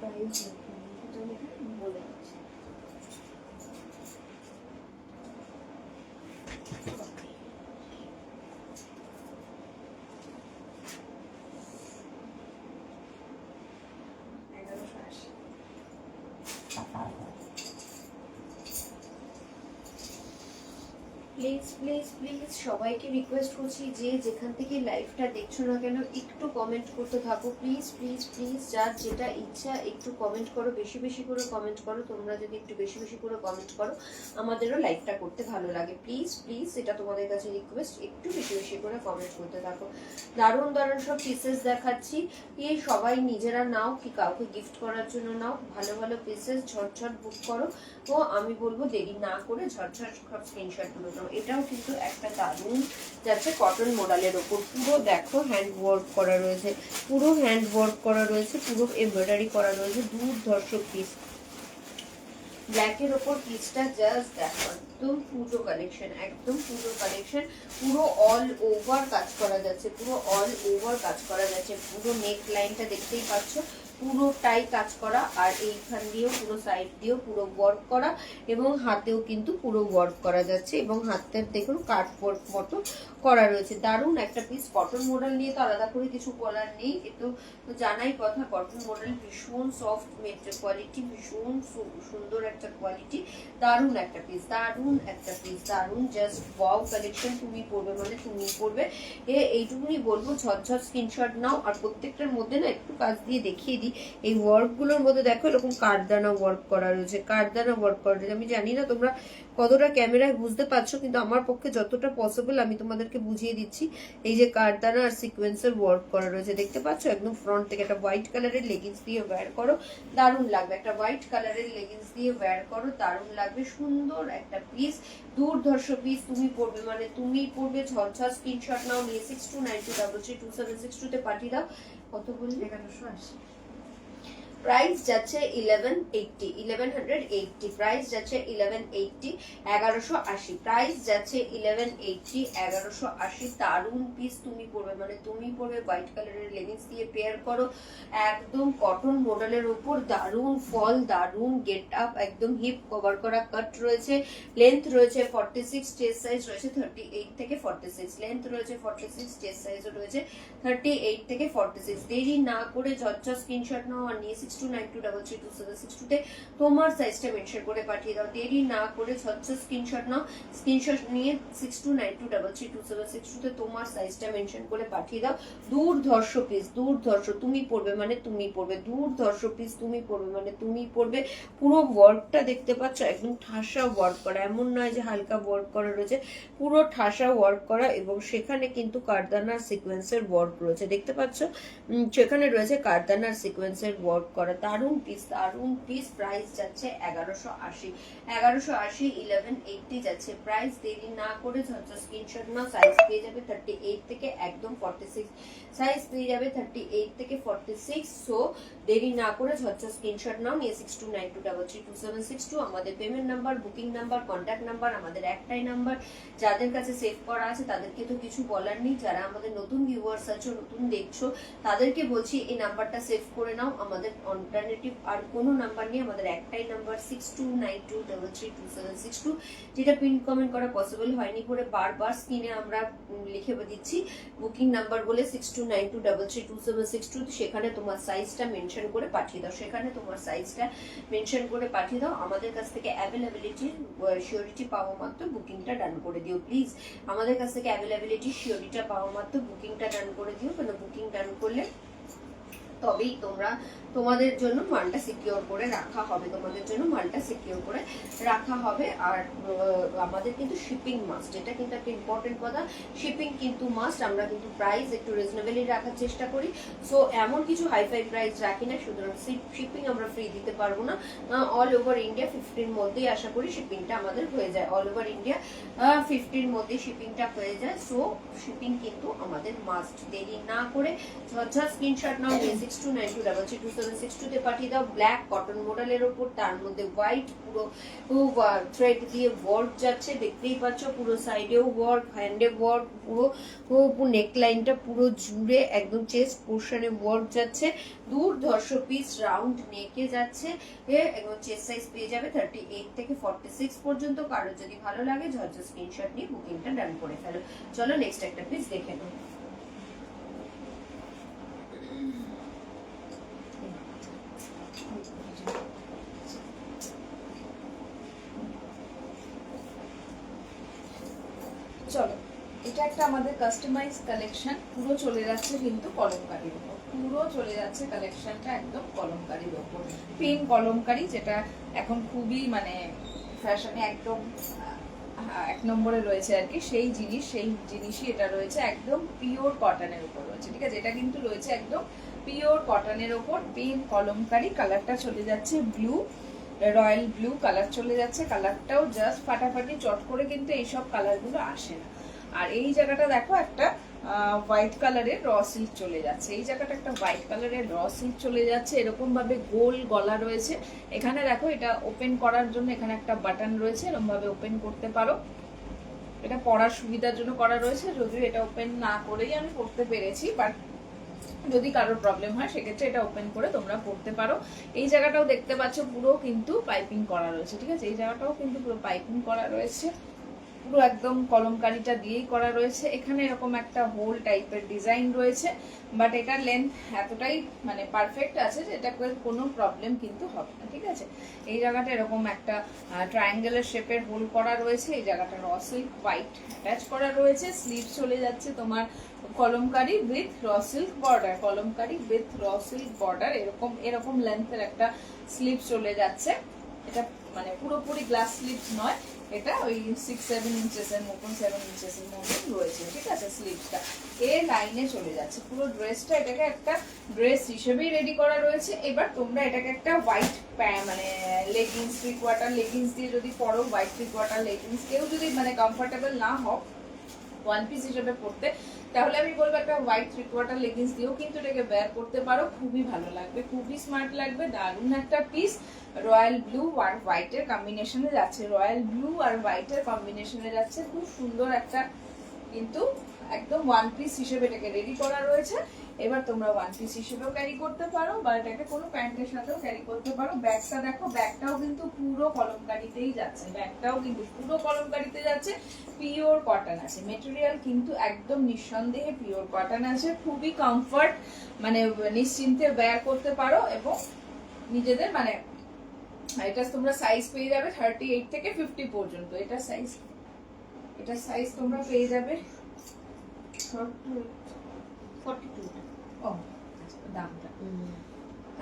বলে দিচ্ছি। প্লিজ প্লিজ প্লিজ সবাইকে রিকোয়েস্ট করছি যে যেখান থেকে লাইভটা দেখছো না কেন একটু কমেন্ট করতে থাকো, প্লিজ প্লিজ প্লিজ। যার যেটা ইচ্ছা একটু কমেন্ট করো, বেশি বেশি করে কমেন্ট করো। তোমরা যদি একটু বেশি বেশি করে কমেন্ট করো আমাদেরও লাইভটা করতে ভালো লাগে। প্লিজ প্লিজ এটা তোমাদের কাছে রিকোয়েস্ট, একটু বেশি বেশি করে কমেন্ট করতে থাকো। দারুণ দারুণ সব পিসেস দেখাচ্ছি, এই সবাই নিজেরা নাও কি কাউকে গিফট করার জন্য নাও। ভালো ভালো পিসেস ঝটঝট বুক করো। তো আমি বলবো দেরি না করে ঝটঝট সব স্ক্রিনশট গুলো নাও। এটাও কিন্তু একটা দারুণ যাচ্ছে কটন মডেলের ওপর, পুরো দেখো হ্যান্ড ওয়ার্ক করা রয়েছে, পুরো হ্যান্ড ওয়ার্ক করা রয়েছে, পুরো এমব্রয়ডারি করা রয়েছে, দুর্ধর্ষ পিস। ব্ল্যাকের ওপর পিসটা জাস্ট দেখো, একদম পুজো কালেকশন, একদম পুজো কালেকশন। পুরো অল ওভার কাজ করা যাচ্ছে, পুরো অল ওভার কাজ করা যাচ্ছে। পুরো নেক লাইনটা দেখতেই পাচ্ছ, পুরোটাই কাজ করা। আর এইখান দিয়েও পুরো সাইড দিয়েও পুরো ওয়ার্ক করা এবং হাতেও কিন্তু পুরো ওয়ার্ক করা যাচ্ছে এবং হাতের দেখুন কাট ওয়ার্ক মতো করা রয়েছে। দারুণ একটা পিস। কটন মডেল নিয়ে তো আলাদা করে কিছু বলার নেই, এ তো জানাই কথা। কটন মডেল ভীষণ সফট মেটেরিয়াল কোয়ালিটি, ভীষণ সুন্দর একটা কোয়ালিটি। দারুণ একটা পিস, দারুণ একটা পিস, দারুণ জাস্ট ওয়াও কালেকশন। তুমি পরবে মানে তুমি পরবে, এইটুকুনি বলবো। ঝটঝট স্ক্রিনশট নাও। আর প্রত্যেকটার মধ্যে না একটু কাজ দিয়ে দেখিয়ে দিই, এই ওয়ার্ক গুলোর মধ্যে দেখো এরকম কাঠদানা ওয়ার্ক করা রয়েছে, কাঠদানা ওয়ার্ক করা রয়েছে। আমি জানি না তোমরা কতটা ক্যামেরায় বুঝতে পারছো, কিন্তু আমার পক্ষে যতটা পসিবল আমি তোমাদেরকে বুঝিয়ে দিচ্ছি। এই যে কাঠদানা আর সিকোয়েন্সের ওয়ার্ক করা রয়েছে দেখতে পাচ্ছ একদম ফ্রন্ট থেকে। একটা হোয়াইট কালারের লেগিংস দিয়ে ওয়্যার করো, দারুণ লাগবে। একটা হোয়াইট কালারের লেগিংস দিয়ে ওয়্যার করো, দারুণ লাগবে। সুন্দর একটা পিস, দুর্ধর্ষ পিস। তুমি পরবে মানে তুমি পরবে। ঝটঝট স্ক্রিনশট নাও, নিয়ে 6292332762 তে পাঠিয়ে দাও। কত বললি? 1180। প্রাইস যাচ্ছে 1180 প্রাইস যাচ্ছে 1180 1180 প্রাইস যাচ্ছে 1180 1180 দারুন পিস। তুমি পরবে মানে তুমি পরবে হোয়াইট কালারের লেগিংস দিয়ে পেয়ার করো, একদম কটন মডেলের উপর দারুন ফল, দারুন গেট আপ, একদম হিপ কভার করা কাট রয়েছে, লেন্থ রয়েছে 46, চেস্ট সাইজ রয়েছে 38 থেকে 46, লেন্থ রয়েছে 46, চেস্ট সাইজও রয়েছে 38 থেকে 46। দেরি না করে ঝটঝট স্ক্রিনশট নাও আর নিয়ে 6292332762 তে তোমার সাইজটা মেনশন করে পাঠিয়ে দাও। দেরি না করে ঝটঝট স্ক্রিনশট নাও, স্ক্রিনশট নিয়ে 6292332762 তে তোমার সাইজটা মেনশন করে পাঠিয়ে দাও। দুর্ধর্ষ পিস, দুর্ধর্ষ, তুমি পরবে মানে তুমি পরবে, দুর্ধর্ষ পিস, তুমি পরবে মানে তুমি পরবে। পুরো ওয়ার্কটা দেখতে পাচ্ছ, একদম ঠাসা ওয়ার্ক করা, এমন নয় যে হালকা ওয়ার্ক করা রয়েছে, পুরো ঠাসা ওয়ার্ক করা এবং সেখানে কিন্তু কারদানার সিকোয়েন্সের ওয়ার্ক রয়েছে, দেখতে পাচ্ছ সেখানে রয়েছে কারদানার সিকোয়েন্সের ওয়ার্ক করা। দারুন পিস, দারুন পিস। প্রাইস যাচ্ছে 1180 1180 1180 যাচ্ছে প্রাইস। দেরি না করে ঝটঝট স্ক্রিনশট নাও, সাইজ পেয়ে যাবে 38 থেকে একদম 46, সাইজ পেয়ে যাবে 38 থেকে 46। সো দেরি না করে ঝটঝট স্ক্রিনশট নাও, নিয়ে 6292332762 আমাদের payment number, booking number, contact number, আমাদের একটাই নাম্বার। যাদের কাছে সেভ করা আছে তাদেরকে তো কিছু বলার নেই, যারা আমাদের নতুন ভিউয়ার্স আছো, নতুন দেখছো, তাদেরকে বলছি এই নাম্বারটা সেভ করে নাও। আমাদের অল্টারনেটিভ আর কোনো নাম্বার নেই, আমাদের একটাই নাম্বার 6292332762, যেটা পিন কমেন্ট করা পসিবল হয়নি করে বারবার স্ক্রিনে আমরা লিখে দিচ্ছি বুকিং নাম্বার বলে 6292332762। সেখানে তোমার সাইজটা মেনশন করে পাঠিয়ে দাও, সেখানে তোমার সাইজটা মেনশন করে পাঠিয়ে দাও। আমাদের কাছ থেকে অ্যাভেলেবিলিটির শিওরিটি পাওয়া মাত্র বুকিংটা ডান করে দিও প্লিজ। আমাদের কাছ থেকে অ্যাভেলেবিলিটি শিওরিটা পাওয়া মাত্র বুকিংটা ডান করে দিও, কেন বুকিং ডান করলে তবেই তোমাদের জন্য মালটা সিকিউর করে রাখা হবে, তোমাদের জন্য মালটা সিকিউর করে রাখা হবে। আর আমাদের কিন্তু শিপিং মাস্ট, এটা কিন্তু একটা ইম্পর্টেন্ট কথা, শিপিং কিন্তু মাস্ট। আমরা কিন্তু প্রাইস একটু রিজনেবলি রাখার চেষ্টা করি, সো এমন কিছু হাইফাই প্রাইস রাখি না, সুতরাং শিপিং আমরা ফ্রি দিতে পারবো না। অল ওভার ইন্ডিয়া 50-র মধ্যেই আশা করি শিপিংটা আমাদের হয়ে যায়, অল ওভার ইন্ডিয়া 50-র মধ্যে শিপিংটা হয়ে যায়। সো শিপিং কিন্তু আমাদের মাস্ট। দেরি না করে ঝটঝট স্ক্রিনশট নাও, 6292332762 তে পাঠিয়ে দাও। ব্ল্যাক কটন মডেলের উপর, তার মধ্যে হোয়াইট পুরো থ্রেড দিয়ে ওয়ার্ক যাচ্ছে, দেখতেই পাচ্ছ পুরো সাইডেও ওয়ার্ক, হ্যান্ডে ওয়ার্ক, পুরো নেক লাইনটা পুরো জুড়ে একদম চেস্ট পোর্শনে ওয়ার্ক যাচ্ছে। দুর্ধর্ষ পিস, রাউন্ড নেকে যাচ্ছে এবং চেস্ট সাইজ পেয়ে যাবে 38 থেকে 46 পর্যন্ত। কারো যদি ভালো লাগে ঝটঝট স্ক্রিনশট নিয়ে বুকিংটা ডান করে ফেলো। চলো নেক্সট একটা পিস দেখে নাও। চলো, এটা একটা আমাদের কাস্টমাইজ কালেকশন, পুরো চলে যাচ্ছে কিন্তু কলমকারীর উপর, পুরো চলে যাচ্ছে কালেকশনটা একদম কলমকারীর উপর, পিন কলমকারী, যেটা এখন খুবই মানে ফ্যাশনে একদম এক নম্বরে রয়েছে আর কি। সেই জিনিসই এটা রয়েছে একদম পিওর কটনের উপর রয়েছে, ঠিক আছে। এটা কিন্তু রয়েছে একদম পিওর কটনের উপর, পিন কলমকারী। কালারটা চলে যাচ্ছে ব্লু, রয়্যাল ব্লু কালার চলে যাচ্ছে। কালারটাও জাস্ট ফাটাফাটি, চট করে কিন্তু এইসব কালারগুলো আসে না। আর এই জায়গাটা দেখো একটা হোয়াইট কালারের র সিল্ক চলে যাচ্ছে, এই জায়গাটা একটা হোয়াইট কালারের র সিল্ক চলে যাচ্ছে, এরকম ভাবে গোল গলা রয়েছে। এখানে দেখো এটা ওপেন করার জন্য এখানে একটা বাটন রয়েছে, এরকম ভাবে ওপেন করতে পারো, এটা পরার সুবিধার জন্য করা রয়েছে। যদিও এটা ওপেন না করেই আমি পড়তে পেরেছি, বাট যদি কারোর প্রবলেম হয় সেক্ষেত্রে এটা ওপেন করে তোমরা পড়তে পারো। এই জায়গাটাও দেখতে পাচ্ছ পুরো কিন্তু পাইপিং করা রয়েছে, ঠিক আছে। এই জায়গাটাও কিন্তু পুরো পাইপিং করা রয়েছে, পুরো একদম কলমকারিটা দিয়েই করা রয়েছে। এখানে এরকম একটা হোল টাইপের ডিজাইন রয়েছে, বাট এটার লেন্থ এতটাই মানে পারফেক্ট আছে যে এটা কোনো প্রবলেম কিন্তু হবে না, ঠিক আছে। এই জায়গাটা এরকম একটা ট্রায়াঙ্গেলের শেপের হোল করা রয়েছে, এই জায়গাটা র সিল্ক হোয়াইট অ্যাটাচ করা রয়েছে। স্লিভ চলে যাচ্ছে তোমার kalamkari with raw silk border, kalamkari with raw silk border, এরকম লেন্থের একটা স্লিভ চলে যাচ্ছে। এটা মানে পুরোপুরি গ্লাস স্লিভ নয়, এটা ওই 6-7 ইঞ্চেসের মতন, 7 ইঞ্চেসের মতন রয়েছে, ঠিক আছে। স্লিভসটা এর লাইনে চলে যাচ্ছে পুরো ড্রেসটা, এটাকে একটা ড্রেস হিসেবেই রেডি করা রয়েছে। এবার তোমরা এটাকে একটা হোয়াইট মানে লেগিংস, 3/4 লেগিংস দিয়ে যদি পরো, হোয়াইট 3/4 লেগিংস, কেউ যদি মানে কমফোর্টেবল না হোক ওয়ান পিস হিসেবে পড়তে, তাহলে আমি বলবো একটা হোয়াইট 3/4 লেগিংস দিয়েও কিন্তু এটাকে বেয়ার করতে পারো, খুবই ভালো লাগবে, খুবই স্মার্ট লাগবে। দারুণ একটা পিস, রয়্যাল ব্লু আর হোয়াইটের কম্বিনেশনে যাচ্ছে, রয়্যাল ব্লু আর হোয়াইটের কম্বিনেশনে যাচ্ছে, খুব সুন্দর একটা কিন্তু একদম ওয়ান পিস হিসেবে এটাকে রেডি করা রয়েছে। এবার তোমরা ওয়ান পিস হিসেবেও ক্যারি করতে পারো বা এটাকে কোনো প্যান্টের সাথেও ক্যারি করতে পারো। ব্যাগটা দেখো, ব্যাগটাও কিন্তু পুরো কলমকারিতেই যাচ্ছে, ব্যাগটাও কিন্তু পুরো কলমকারিতে যাচ্ছে, পিওর কটন আছে মেটেরিয়াল, কিন্তু একদম নিঃসন্দেহে পিওর কটন আছে, খুবই কমফর্ট, মানে নিশ্চিন্তে বেয়ার করতে পারো। এবং নিজেদের মানে এটা তোমরা সাইজ পেয়ে যাবে 38 থেকে 50 পর্যন্ত। এটা সাইজ তোমরা পেয়ে যাবে 42। ও আচ্ছা, দামটা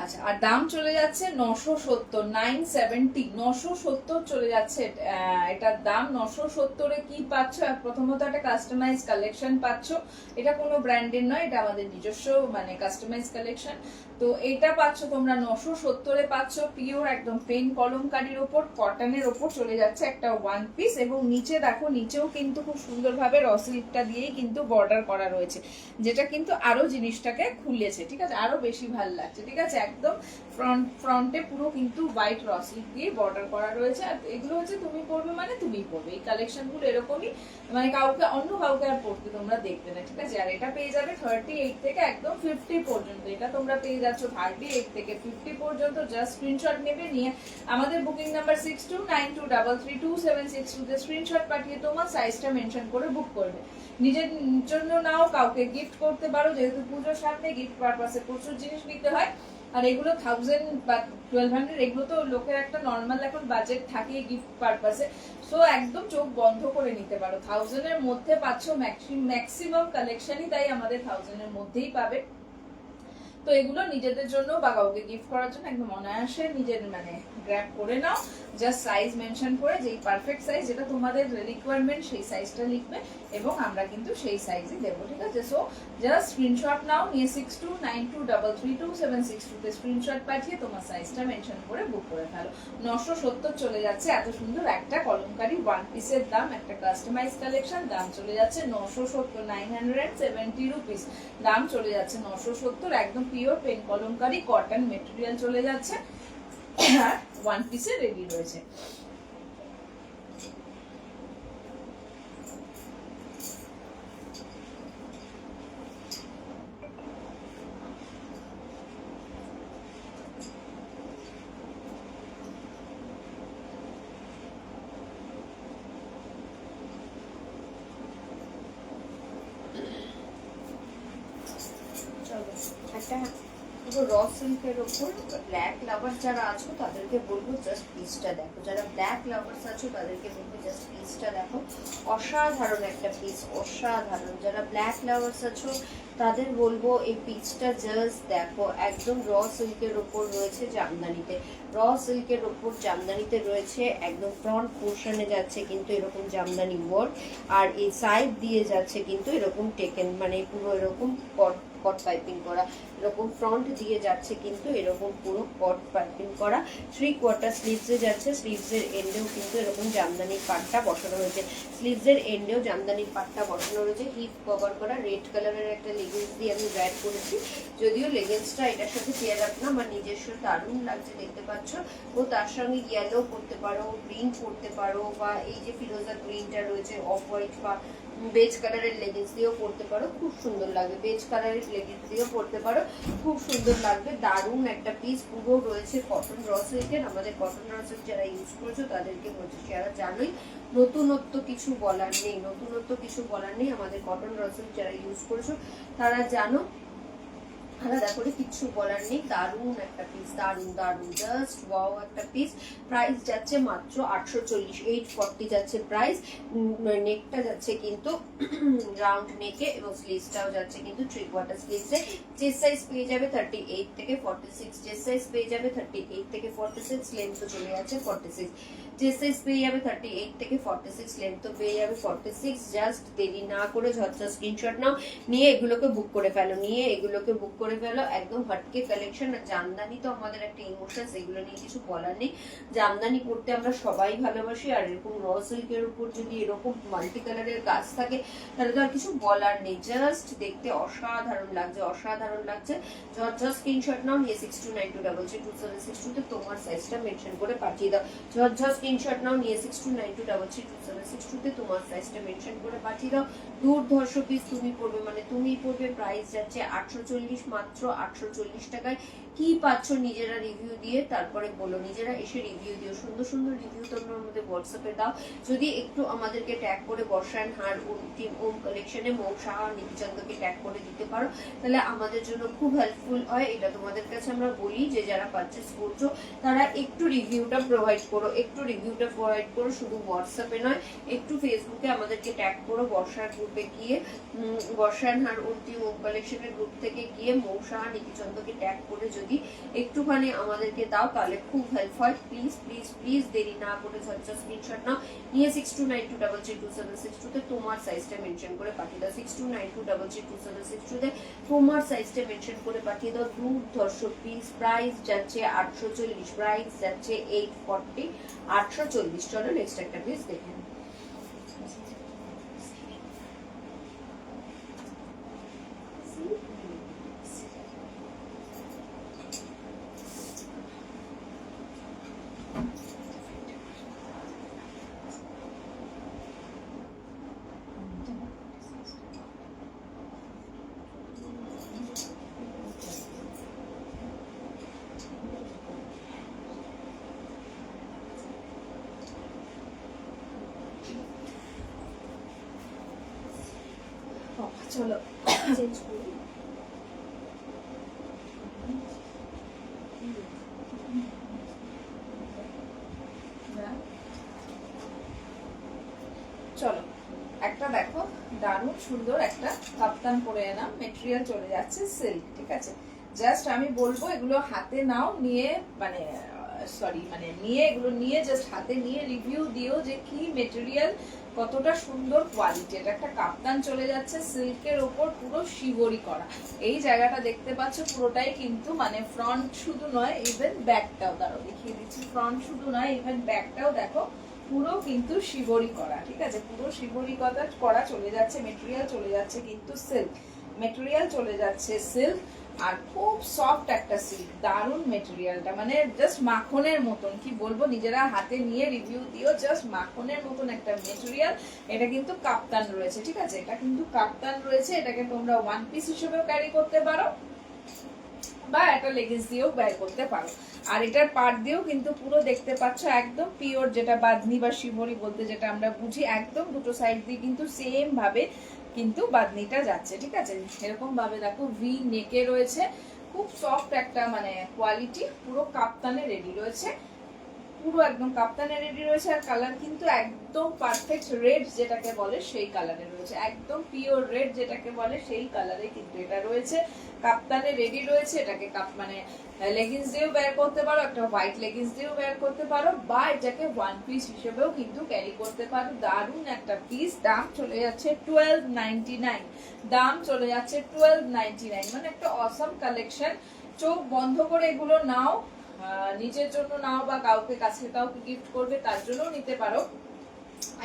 আচ্ছা, আর দাম চলে যাচ্ছে 970, 970, 970 চলে যাচ্ছে। এটার দাম 970 এ কি পাচ্ছ? প্রথমত একটা কাস্টমাইজ কালেকশন পাচ্ছ, এটা কোনো ব্র্যান্ডের নয়, এটা আমাদের নিজস্ব মানে কাস্টমাইজ কালেকশন। তো এটা পাচ্ছ তোমরা 970 এ পাচ্ছ, পিওর একদম পেন কলমকারির ওপর কটনের ওপর চলে যাচ্ছে একটা ওয়ান পিস। এবং নিচে দেখো, নিচেও কিন্তু খুব সুন্দরভাবে র সিল্কটা দিয়েই কিন্তু বর্ডার করা রয়েছে, যেটা কিন্তু আরো জিনিসটাকে খুলেছে, ঠিক আছে, আরো বেশি ভালো লাগছে, ঠিক আছে। একদম ফ্রন্টে পুরো কিন্তু হোয়াইট র সিল্ক দিয়ে বর্ডার করা রয়েছে। আর এগুলো হচ্ছে তুমি পরবে মানে তুমি পরবে, এই কালেকশন গুলো এরকমই, মানে অন্য কাউকে আর পরতে তোমরা দেখবে না, ঠিক আছে। আর এটা পেয়ে যাবে 38 থেকে একদম 50 পর্যন্ত, এটা তোমরা পেয়ে যাচ্ছ 38 থেকে 50 পর্যন্ত। জাস্ট স্ক্রিনশট নেবে, নিয়ে আমাদের বুকিং নাম্বার 6292332762 তে স্ক্রিনশট পাঠিয়ে তোমার সাইজটা মেনশন করে বুক করবে। নিজের জন্য নাও, কাউকে গিফট করতে পারো, যেহেতু পুজোর সামনে গিফট পারপাসে প্রচুর জিনিস নিতে হয়। আর এগুলো 1000 বা 1200, এগুলো তো লোকের একটা নর্মাল এখন বাজেট থাকে গিফট পারপাসে, সো একদম চোখ বন্ধ করে নিতে পারো। 1000 এর মধ্যে পাচ্ছ ম্যাক্সিমাম কালেকশনই, তাই আমাদের 1000 এর মধ্যেই পাবে। তো এগুলো নিজেদের জন্য বা কাউকে গিফট করার জন্য একদম অনায়াসে নিজের মানে গ্র্যাব করে নাও। জাস্ট সাইজ মেনশন করে, যেই পারফেক্ট সাইজ যেটা তোমাদের রিকোয়ারমেন্ট সেই সাইজটা লিখবে এবং আমরা কিন্তু সেই সাইজই দেবো, ঠিক আছে। সো জাস্ট স্ক্রিনশট নাও, নিয়ে 6292332762 তে স্ক্রিনশট পাঠিয়ে তোমার সাইজটা মেনশন করে বুক করে ফেলো। 970 চলে যাচ্ছে এত সুন্দর একটা কলমকারি ওয়ান পিসের দাম, একটা কাস্টমাইজ কালেকশন, দাম চলে যাচ্ছে 970, 970 রুপিস দাম চলে যাচ্ছে 970। একদম pure pen kalamkari cotton material চলে যাচ্ছে, আর ওয়ান পিসে রেডি রয়েছে। একটা পুরো র সিল্কের ওপর ব্ল্যাক লাভার যারা আছো তাদেরকে বলবো জাস্ট পিসটা দেখো, যারা ব্ল্যাক লাভার্স আছো তাদেরকে বলবো জাস্ট পিসটা দেখো, অসাধারণ একটা পিস, অসাধারণ। যারা ব্ল্যাক লাভার্স আছো তাদের বলবো এই পিসটা জাস্ট দেখো, একদম র সিল্কের ওপর রয়েছে জামদানিতে, র সিল্কের ওপর জামদানিতে রয়েছে, একদম ফ্রন্ট পোর্শনে যাচ্ছে কিন্তু এরকম জামদানি ওয়ার্ক, আর এই সাইড দিয়ে যাচ্ছে কিন্তু এরকম টেকেন, মানে পুরো এরকম কট পাইপিং করা, এরকম ফ্রন্ট দিয়ে যাচ্ছে কিন্তু এরকম পুরো কট পাইপিং করা। 3/4 স্লিভসে যাচ্ছে, স্লিভসের এন্ডেও কিন্তু এরকম জামদানির পাটটা বসানো হয়েছে, স্লিভসের এন্ডেও জামদানির পাটটা বসানো রয়েছে। হিপ কভার করা রেড কালারের একটা লেগিংস দিয়ে আমি ওয়্যার করেছি, যদিও লেগিংসটা এটার সাথে পেয়ার আপ না, আমার নিজস্ব দারুণ লাগছে দেখতে পাচ্ছ। ও তার সঙ্গে ইয়েলো পরতে পারো, গ্রিন পরতে পারো, বা এই যে ফিরোজা গ্রিনটা রয়েছে অফ হোয়াইট বা বেজ কালারের লেগিংস দিয়েও পরতে পারো, খুব সুন্দর লাগবে। বেজ কালারের লেগিংস দিয়েও পরতে পারো, খুব সুন্দর লাগবে। দারুণ একটা পিস, পুরো রয়েছে কটন র সিল্কের। আমাদের কটন র সিল্ক যারা ইউজ করেছো তাদেরকে বলছি, যারা জানোই নতুনত্ব কিছু বলার নেই, নতুনত্ব কিছু বলার নেই। আমাদের কটন র সিল্ক যারা ইউজ করেছো তারা জানো, আলাদা করে কিচ্ছু বলার নেই। দারুণ একটা পিস, দারুণ দারুণ, জাস্ট ওয়াও একটা পিস। প্রাইস যাচ্ছে মাত্র 840, 840 যাচ্ছে প্রাইস। নেকটা যাচ্ছে কিন্তু রাউন্ড নেকে এবং স্লিভসটাও যাচ্ছে কিন্তু 3/4 স্লিভসে। চেস্ট সাইজ পেয়ে যাবে 38 থেকে 46, চেস্ট সাইজ পেয়ে যাবে 38 থেকে 46, লেন্থ চলে যাচ্ছে 46। চেস্ট সাইজ পেয়ে যাবে 38 থেকে 46, লেন্থ পেয়ে যাবে 46। জাস্ট দেরি না করে ঝটঝট স্ক্রিনশট নাও, নিয়ে এগুলোকে বুক করে ফেলো, নিয়ে এগুলোকে বুক করে করে ফেলো, একদম হটকে কালেকশন। জামদানি তো আমাদের একটা ইমোশন, এগুলো নিয়ে কিছু বলার নেই। জামদানি পড়তে আমরা সবাই ভালোবাসি, আর এরকম র সিল্কের উপর যদি এরকম মাল্টি কালারের কাজ থাকে তাহলে তো আর কিছু বলার নেই। জাস্ট দেখতে অসাধারণ লাগছে, অসাধারণ লাগছে। ঝটঝট স্ক্রিনশট নাও, নিয়ে 6292332762 তে তোমার সাইজটা মেনশন করে পাঠিয়ে দাও। ঝটঝট স্ক্রিনশট নাও, নিয়ে 6292332762 তে তোমার সাইজটা মেনশন করে পাঠিয়ে দাও। দুর্ধর্ষ পিস তুমি পড়বে, মানে তুমি পড়বে। প্রাইস যাচ্ছে 840, মাত্র 840 টাকায়। কি পাচ্ছ নিজেরা রিভিউ দিয়ে তারপরে বলো, নিজেরা এসে রিভিউ দিও। সুন্দর সুন্দর রিভিউ তোমরা আমাদের হোয়াটসঅ্যাপে দাও। যদি একটু আমাদেরকে ট্যাগ করে বর্ষায়ন হার টিম ওম কালেকশনে মৌ সাহা নিধিচন্দ্রকে ট্যাগ করে দিতে পারো, তাহলে আমাদের জন্য খুব হেল্পফুল হয়। এটা তোমাদের কাছে আমরা বলি যে যারা পারচেস করছো তারা একটু রিভিউটা প্রোভাইড করো, একটু রিভিউটা প্রোভাইড করো। শুধু হোয়াটসঅ্যাপে নয়, একটু ফেসবুকে আমাদেরকে ট্যাগ করো। বর্ষার গ্রুপে গিয়ে, বর্ষায়ন হার টিম ওম কালেকশনের গ্রুপ থেকে গিয়ে মৌ সাহা নিধিচন্দ্রকে ট্যাগ করে যদি একটুখানি আমাদেরকে দাও তাহলে খুব হেল্প হয়। প্লিজ প্লিজ প্লিজ দেরি না করে ঝটঝট স্ক্রিনশট নাও, নিয়ে 6292332762 তে তোমার সাইজটা মেনশন করে পাঠিয়ে দাও। 6292332762 তে তোমার সাইজটা মেনশন করে পাঠিয়ে দাও। দুর্ধর্ষ পিস। প্রাইস যাচ্ছে 840, প্রাইস যাচ্ছে 840, 840। চলো নেক্সট একটা পিস দেখে নিই। চলো চেঞ্জ করি। চলো একটা দেখো, দারুণ সুন্দর একটা কাপ্তান পরে এলাম। মেটেরিয়াল চলে যাচ্ছে সিল্ক, ঠিক আছে। জাস্ট আমি বলবো এগুলো হাতে নাও, নিয়ে মানে নিয়ে এগুলো নিয়ে জাস্ট হাতে নিয়ে রিভিউ দিও যে কি মেটেরিয়াল, কতটা সুন্দর কোয়ালিটি। এটা একটা কাপ্তান চলে যাচ্ছে সিল্কের ওপর, পুরো শিবরি করা। এই জায়গাটা দেখতে পাচ্ছ পুরোটাই কিন্তু মানে ফ্রন্ট শুধু নয়, ইভেন ব্যাকটাও, দাঁড়াও দেখিয়ে দিচ্ছি। ফ্রন্ট শুধু নয়, ইভেন ব্যাকটাও দেখো পুরো কিন্তু শিবরি করা, ঠিক আছে। পুরো শিবরি করা চলে যাচ্ছে। মেটেরিয়াল চলে যাচ্ছে কিন্তু সিল্ক, মেটেরিয়াল চলে যাচ্ছে সিল্ক, আর খুব সফট একটা সিল্ক। দারুণ মেটেরিয়ালটা, মানে জাস্ট মাখনের মতন, কি বলবো, নিজেরা হাতে নিয়ে রিভিউ দিও। জাস্ট মাখনের মতন একটা মেটেরিয়াল। এটা কিন্তু কাপ্তান রয়েছে, ঠিক আছে। এটা কিন্তু কাপ্তান রয়েছে। এটাকে তোমরা ওয়ান পিস হিসেবেও ক্যারি করতে পারো, বা একটা লেগিংস দিয়েও ব্যয় করতে পারো। আর এটার পাড় দিয়েও কিন্তু পুরো দেখতে পাচ্ছ একদম পিওর, যেটা বাঁধনি বা শিবরি বলতে যেটা আমরা বুঝি, একদম দুটো সাইড দিয়ে কিন্তু সেম ভাবে কিন্তু বাঁধনিটা যাচ্ছে, ঠিক আছে। এরকম ভাবে দেখো ভি নেকে রয়েছে, খুব সফট একটা মানে কোয়ালিটি। পুরো কাপ্তানে রেডি রয়েছে, পুরো একদম কাপ্তানে রেডি রয়েছে। আর কালার কিন্তু একদম পারফেক্ট রেড যেটাকে বলে সেই কালারে রয়েছে, একদম পিওর রেড যেটাকে বলে সেই কালারে কিন্তু এটা রয়েছে। কাপ্তানে রেডি রয়েছে। এটাকে মানে লেগিংস দিয়েও বের করতে পারো, একটা হোয়াইট লেগিংস দিয়েও বের করতে পারো, বা এটাকে ওয়ান পিস হিসেবেও কিন্তু ক্যারি করতে পারো। দারুণ একটা পিস। দাম চলে যাচ্ছে 1299, দাম চলে যাচ্ছে 1299, মানে একটা অসম কালেকশন। চোখ বন্ধ করে এগুলো নাও, নিজের জন্য নাও বা কাউকে কাছে কাউকে গিফট করবে তার জন্য নিতে পারো।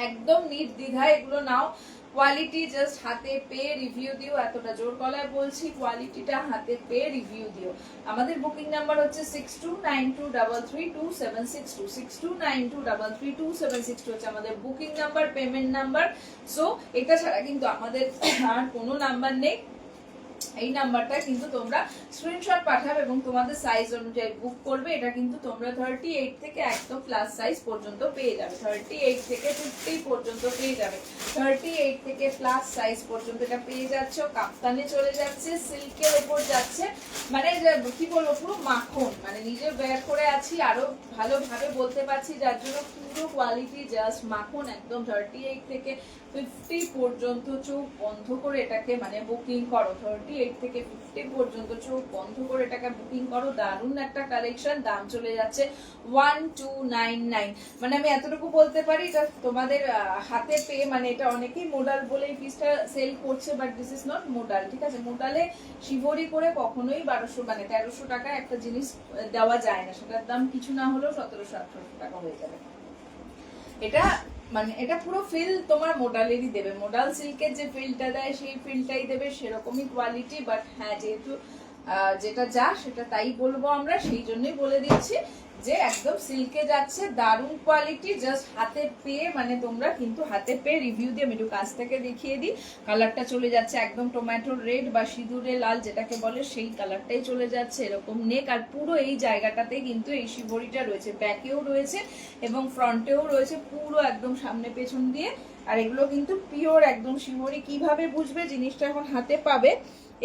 একদম নির্দ্বিধায় এগুলো নাও। কোয়ালিটি জাস্ট হাতে পেয়ে রিভিউ দিও, এতটা জোর গলায় বলছি, কোয়ালিটিটা হাতে পেয়ে রিভিউ দিও। আমাদের বুকিং নাম্বার হচ্ছে 6292332762, 6292332762 হচ্ছে আমাদের booking number, payment number. So এটা ছাড়া কিন্তু আমাদের আর কোনো নাম্বার নেই। এই নাম্বারটা কিন্তু তোমরা স্ক্রিনশট পাঠাবে এবং তোমাদের সাইজ অনুযায়ী বুক করবে। এটা কিন্তু তোমরা 38 থেকে একদম প্লাস সাইজ পর্যন্ত পেয়ে যাবে, 38 থেকে 50 পর্যন্ত পেয়ে যাবে, 38 থেকে প্লাস সাইজ পর্যন্ত এটা পেয়ে যাচ্ছ। কাপ্তানে চলে যাচ্ছে, সিল্কের উপর যাচ্ছে, মানে কি বলবো, পুরো মাখন। মানে নিজে বের করে আছি, আরো ভালোভাবে বলতে পারছি, যার জন্য পুরো কোয়ালিটি জাস্ট মাখন। একদম 38 থেকে 50 পর্যন্ত চোখ বন্ধ করে এটাকে মানে বুকিং করো। 38 38 থেকে 50 পর্যন্ত, চোখ বন্ধ করে টাকা বুকিং করো। দারুণ একটা কালেকশন, দাম চলে যাচ্ছে 1299। মানে আমি এতটুকু বলতে পারি, এটা তোমাদের হাতে পেয়ে, মানে এটা অনেকেই মোডাল বলে এই পিসটা সেল করছে, but this is not modal, ঠিক আছে? মোডালে শিবরি করে কখনোই 1200 মানে 1300 টাকায় একটা জিনিস দেওয়া যায় না, সেটার দাম কিছু না হলেও 1700-1800 টাকা হয়ে যাবে। এটা মানে এটা পুরো ফিল তোমার মোডালেরই দেবে, মোডাল সিল্কের যে ফিলটা দেয় সেই ফিলটাই দেবে, সেরকমই কোয়ালিটি। বাট হ্যাঁ, যেহেতু যেটা যা সেটা তাই বলবো আমরা, সেই জন্যই বলে দিচ্ছি যে একদম সিল্কে যাচ্ছে, দারুণ কোয়ালিটি। জাস্ট হাতে পেয়ে, মানে তোমরা কিন্তু হাতে পেয়ে রিভিউ দিয়ে, আমি একটু কাছ থেকে দেখিয়ে দিই। কালারটা চলে যাচ্ছে একদম টমেটো রেড বা সিঁদুরে লাল যেটাকে বলে, সেই কালারটাই চলে যাচ্ছে। এরকম নেক, আর পুরো এই জায়গাটাতে কিন্তু এই শিবরিটা রয়েছে, ব্যাকেও রয়েছে এবং ফ্রন্টেও রয়েছে, পুরো একদম সামনে পেছন দিয়ে। আর এগুলো কিন্তু পিওর একদম শিবরি। কিভাবে বুঝবে জিনিসটা এখন হাতে পাবে,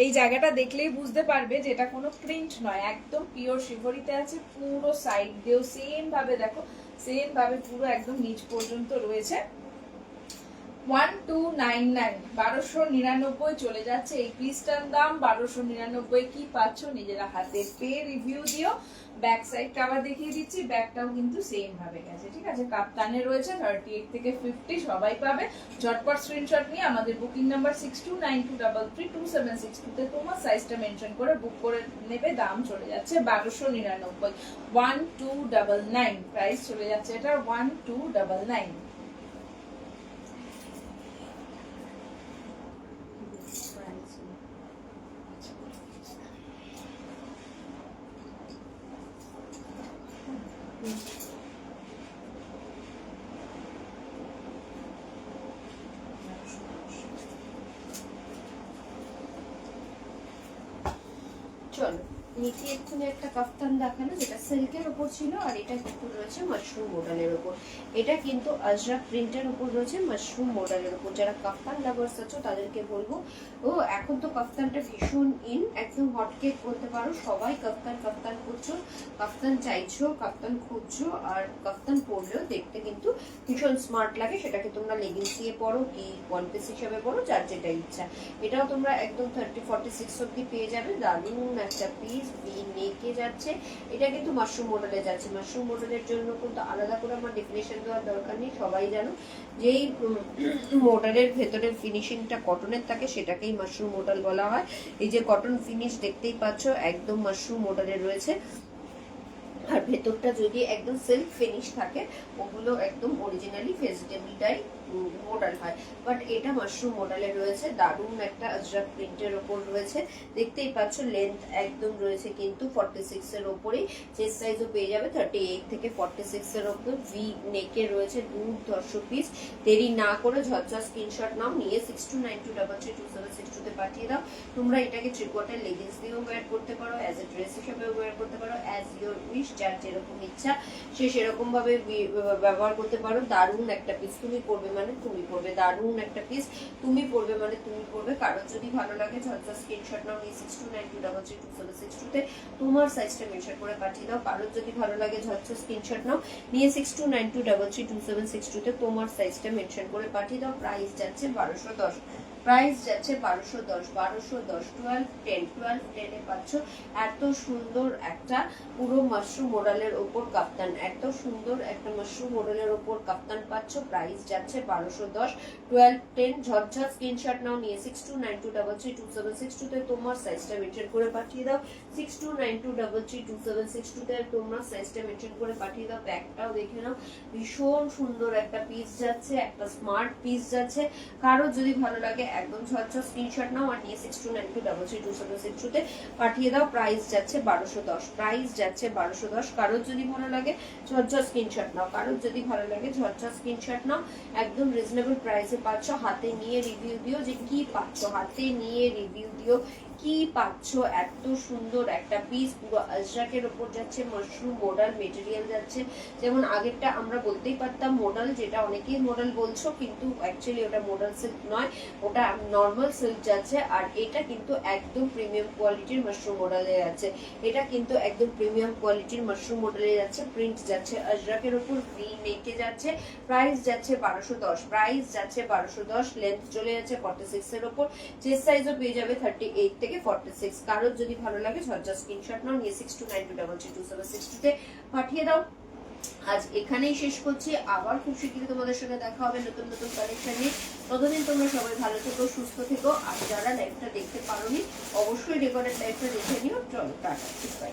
এই জায়গাটা দেখলেই বুঝতে পারবে যে এটা কোনো প্রিন্ট নয়, একদম পিওর শিবরিতে আছে। পুরো সাইড দিয়েও সেম ভাবে দেখো, সেম ভাবে পুরো একদম নিচ পর্যন্ত রয়েছে। 1299, 1299 চলে যাচ্ছে এই পিসটার দাম। 1299 কি পাচ্ছ নিজেরা হাতে পেয়ে রিভিউ দিও। ব্যাক সাইডটা আবার দেখিয়ে দিচ্ছি, ব্যাকটাও কিন্তু সেম ভাবে গেছে, ঠিক আছে? কাপ্তানে রয়েছে 38 থেকে 50, সবাই পাবে। ঝটপট স্ক্রিনশট নিয়ে আমাদের বুকিং নাম্বার 6292332762 তে তোমার সাইজটা মেনশন করে বুক করে নেবে। দাম চলে যাচ্ছে 1299, 1299 প্রাইস চলে যাচ্ছে এটা 1299। চলো নিচে এক্ষুনি একটা কাফতান দেখানো, যেটা সিল্কের উপর ছিল, আর এটা কিন্তু রয়েছে মাশরুম মডেলের উপর। এটা কিন্তু আজরাক প্রিন্টের উপর রয়েছে, মাশরুম মডেলের উপর। যারা কাফতান লাভার্স আছো তাদেরকে বলবো, ও এখন তো কাফতানটা ভীষণ ইন, একদম হটকেক বলতে পারো। সবাই কাফতান কাফতান করছো, কাফতান চাইছো, কাফতান খুঁজছো, আর কাফতান পরলেও দেখতে কিন্তু ভীষণ স্মার্ট লাগে। সেটাকে তোমরা লেগিংস দিয়ে পরো কি ওয়ান পিস হিসাবে পরো, যার যেটা ইচ্ছা। এটাও তোমরা একদম 30-46 অব্দি পেয়ে যাবে। দারুণ একটা পিস, নেকে যাচ্ছে। এটা কিন্তু মাশরুম মডেলে যাচ্ছে। মাশরুম মডেলের জন্য কিন্তু আলাদা করে আমার ডেফিনেশন দেওয়ার দরকার নেই, সবাই জানো যেই মডেলের ভেতরের ফিনিশিংটা কটনের থাকে সেটাকেই মাশরুম মডেল বলা হয়। এই যে কটন ফিনিশ দেখতেই পাচ্ছ, একদম মাশরুম মডেলে রয়েছে। আর ভেতরটা যদি একদম সিল্ক ফিনিশ থাকে, ওগুলো একদম অরিজিনালি ভেজিটেবল ডাই মডেল হয়। বাট এটা মাশরুম মডেলে রয়েছে, দারুণ একটা আজরাক প্রিন্টের ওপর রয়েছে। দেখতেই পাচ্ছ লেন্থ একদম রয়েছে কিন্তু 46 এর ওপরেই। চেস্ট সাইজও পেয়ে যাবে 38 থেকে 46 এর ওপর। ভি নেকে রয়েছে, দুর্ধর্ষ পিস। দেরি না করে ঝটঝট স্ক্রিনশট নাও, নিয়ে 6292332762 তে পাঠিয়ে দাও। তোমরা এটাকে থ্রি কোয়ার্টার লেগিংস দিয়েও ওয়্যার করতে পারো, অ্যাজ এ ড্রেস হিসেবেও ওয়্যার করতে পারো, অ্যাজ ইউর উইশ, যার যেরকম ইচ্ছা সে সেরকম ভাবে ব্যবহার করতে পারো। দারুণ একটা পিস, তুমি পরবে মানে তুমি পরবে, দারুণ একটা পিস, তুমি পরবে মানে তুমি পরবে। কারোর যদি ভালো লাগে ঝটঝট স্ক্রিনশট নাও, নিয়ে 6292332762 তে তোমার সাইজটা মেনশন করে পাঠিয়ে দাও। কারোর যদি ভালো লাগে ঝটঝট স্ক্রিনশট নাও, নিয়ে 6292332762 তে তোমার সাইজটা মেনশন করে পাঠিয়ে দাও। প্রাইস যাচ্ছে 1210, প্রাইস যাচ্ছে 1210, 1210, 1210 এ পাচ্ছ এত সুন্দর একটা পুরো মাশরুম মডেলের ওপর কাপ্তান। এত সুন্দর একটা মাশরুম মডেলের ওপর কাপ্তান পাচ্ছ, প্রাইস যাচ্ছে 1210, 1210। ঝটঝট স্ক্রিনশট নাও, নিয়ে 6292332762 তে তোমার সাইজটা মেনশন করে পাঠিয়ে দাও। 6292332762 তে তোমার সাইজটা মেনশন করে পাঠিয়ে দাও। ব্যাগটাও দেখে নাও, ভীষণ সুন্দর একটা পিস যাচ্ছে, একটা স্মার্ট পিস যাচ্ছে। কারো যদি ভালো লাগে একদম ঝটঝট স্ক্রিনশট নাও, আর নিয়ে 6292332762 তে পাঠিয়ে দাও। প্রাইস যাচ্ছে 1210, প্রাইস যাচ্ছে 1210। কারোর যদি ভালো লাগে ঝটঝট স্ক্রিনশট নাও, কারোর যদি ভালো লাগে ঝটঝট স্ক্রিনশট নাও। একদম রিজনেবল প্রাইসে পাচ্ছ, হাতে নিয়ে রিভিউ দিও যে কি পাচ্ছ, হাতে নিয়ে রিভিউ দিও কি পাচ্ছ। এত সুন্দর একটা পিস, পুরো আজরাকের উপর যাচ্ছে, মাশরুম মডেল মেটেরিয়াল যাচ্ছে। যেমন আগেরটা আমরা বলতেই পারতাম মডেল, যেটা অনেকেই মডেল বলছো, কিন্তু অ্যাকচুয়ালি ওটা মডেল সিল্ক নয়, ওটা নর্মাল সিল্ক যাচ্ছে। আর এটা কিন্তু একদম প্রিমিয়াম কোয়ালিটির মাশরুম মডেলে যাচ্ছে, এটা কিন্তু একদম প্রিমিয়াম কোয়ালিটির মাশরুম মডেলে যাচ্ছে। প্রিন্ট যাচ্ছে আজরাকের উপর, ভি নেকে যাচ্ছে। প্রাইস যাচ্ছে 1210, প্রাইস যাচ্ছে 1210। লেন্থ চলে যাচ্ছে 46 এর উপর। চেস্ট সাইজও পেয়ে যাবে 38 থেকে থেকে 46। কারোর যদি ভালো লাগে ঝটঝট স্ক্রিনশট নাও, নিয়ে 6292332762 তে পাঠিয়ে দাও। আজ এখানেই শেষ করছি, আবার খুব শীঘ্রই তোমাদের সঙ্গে দেখা হবে নতুন নতুন কালেকশন নিয়ে। ততদিন তোমরা সবাই ভালো থেকো, সুস্থ থেকো। আর যারা লাইভটা দেখতে পারোনি অবশ্যই রেকর্ডেড লাইভটা দেখে নিও। চলো টাটা, বাই।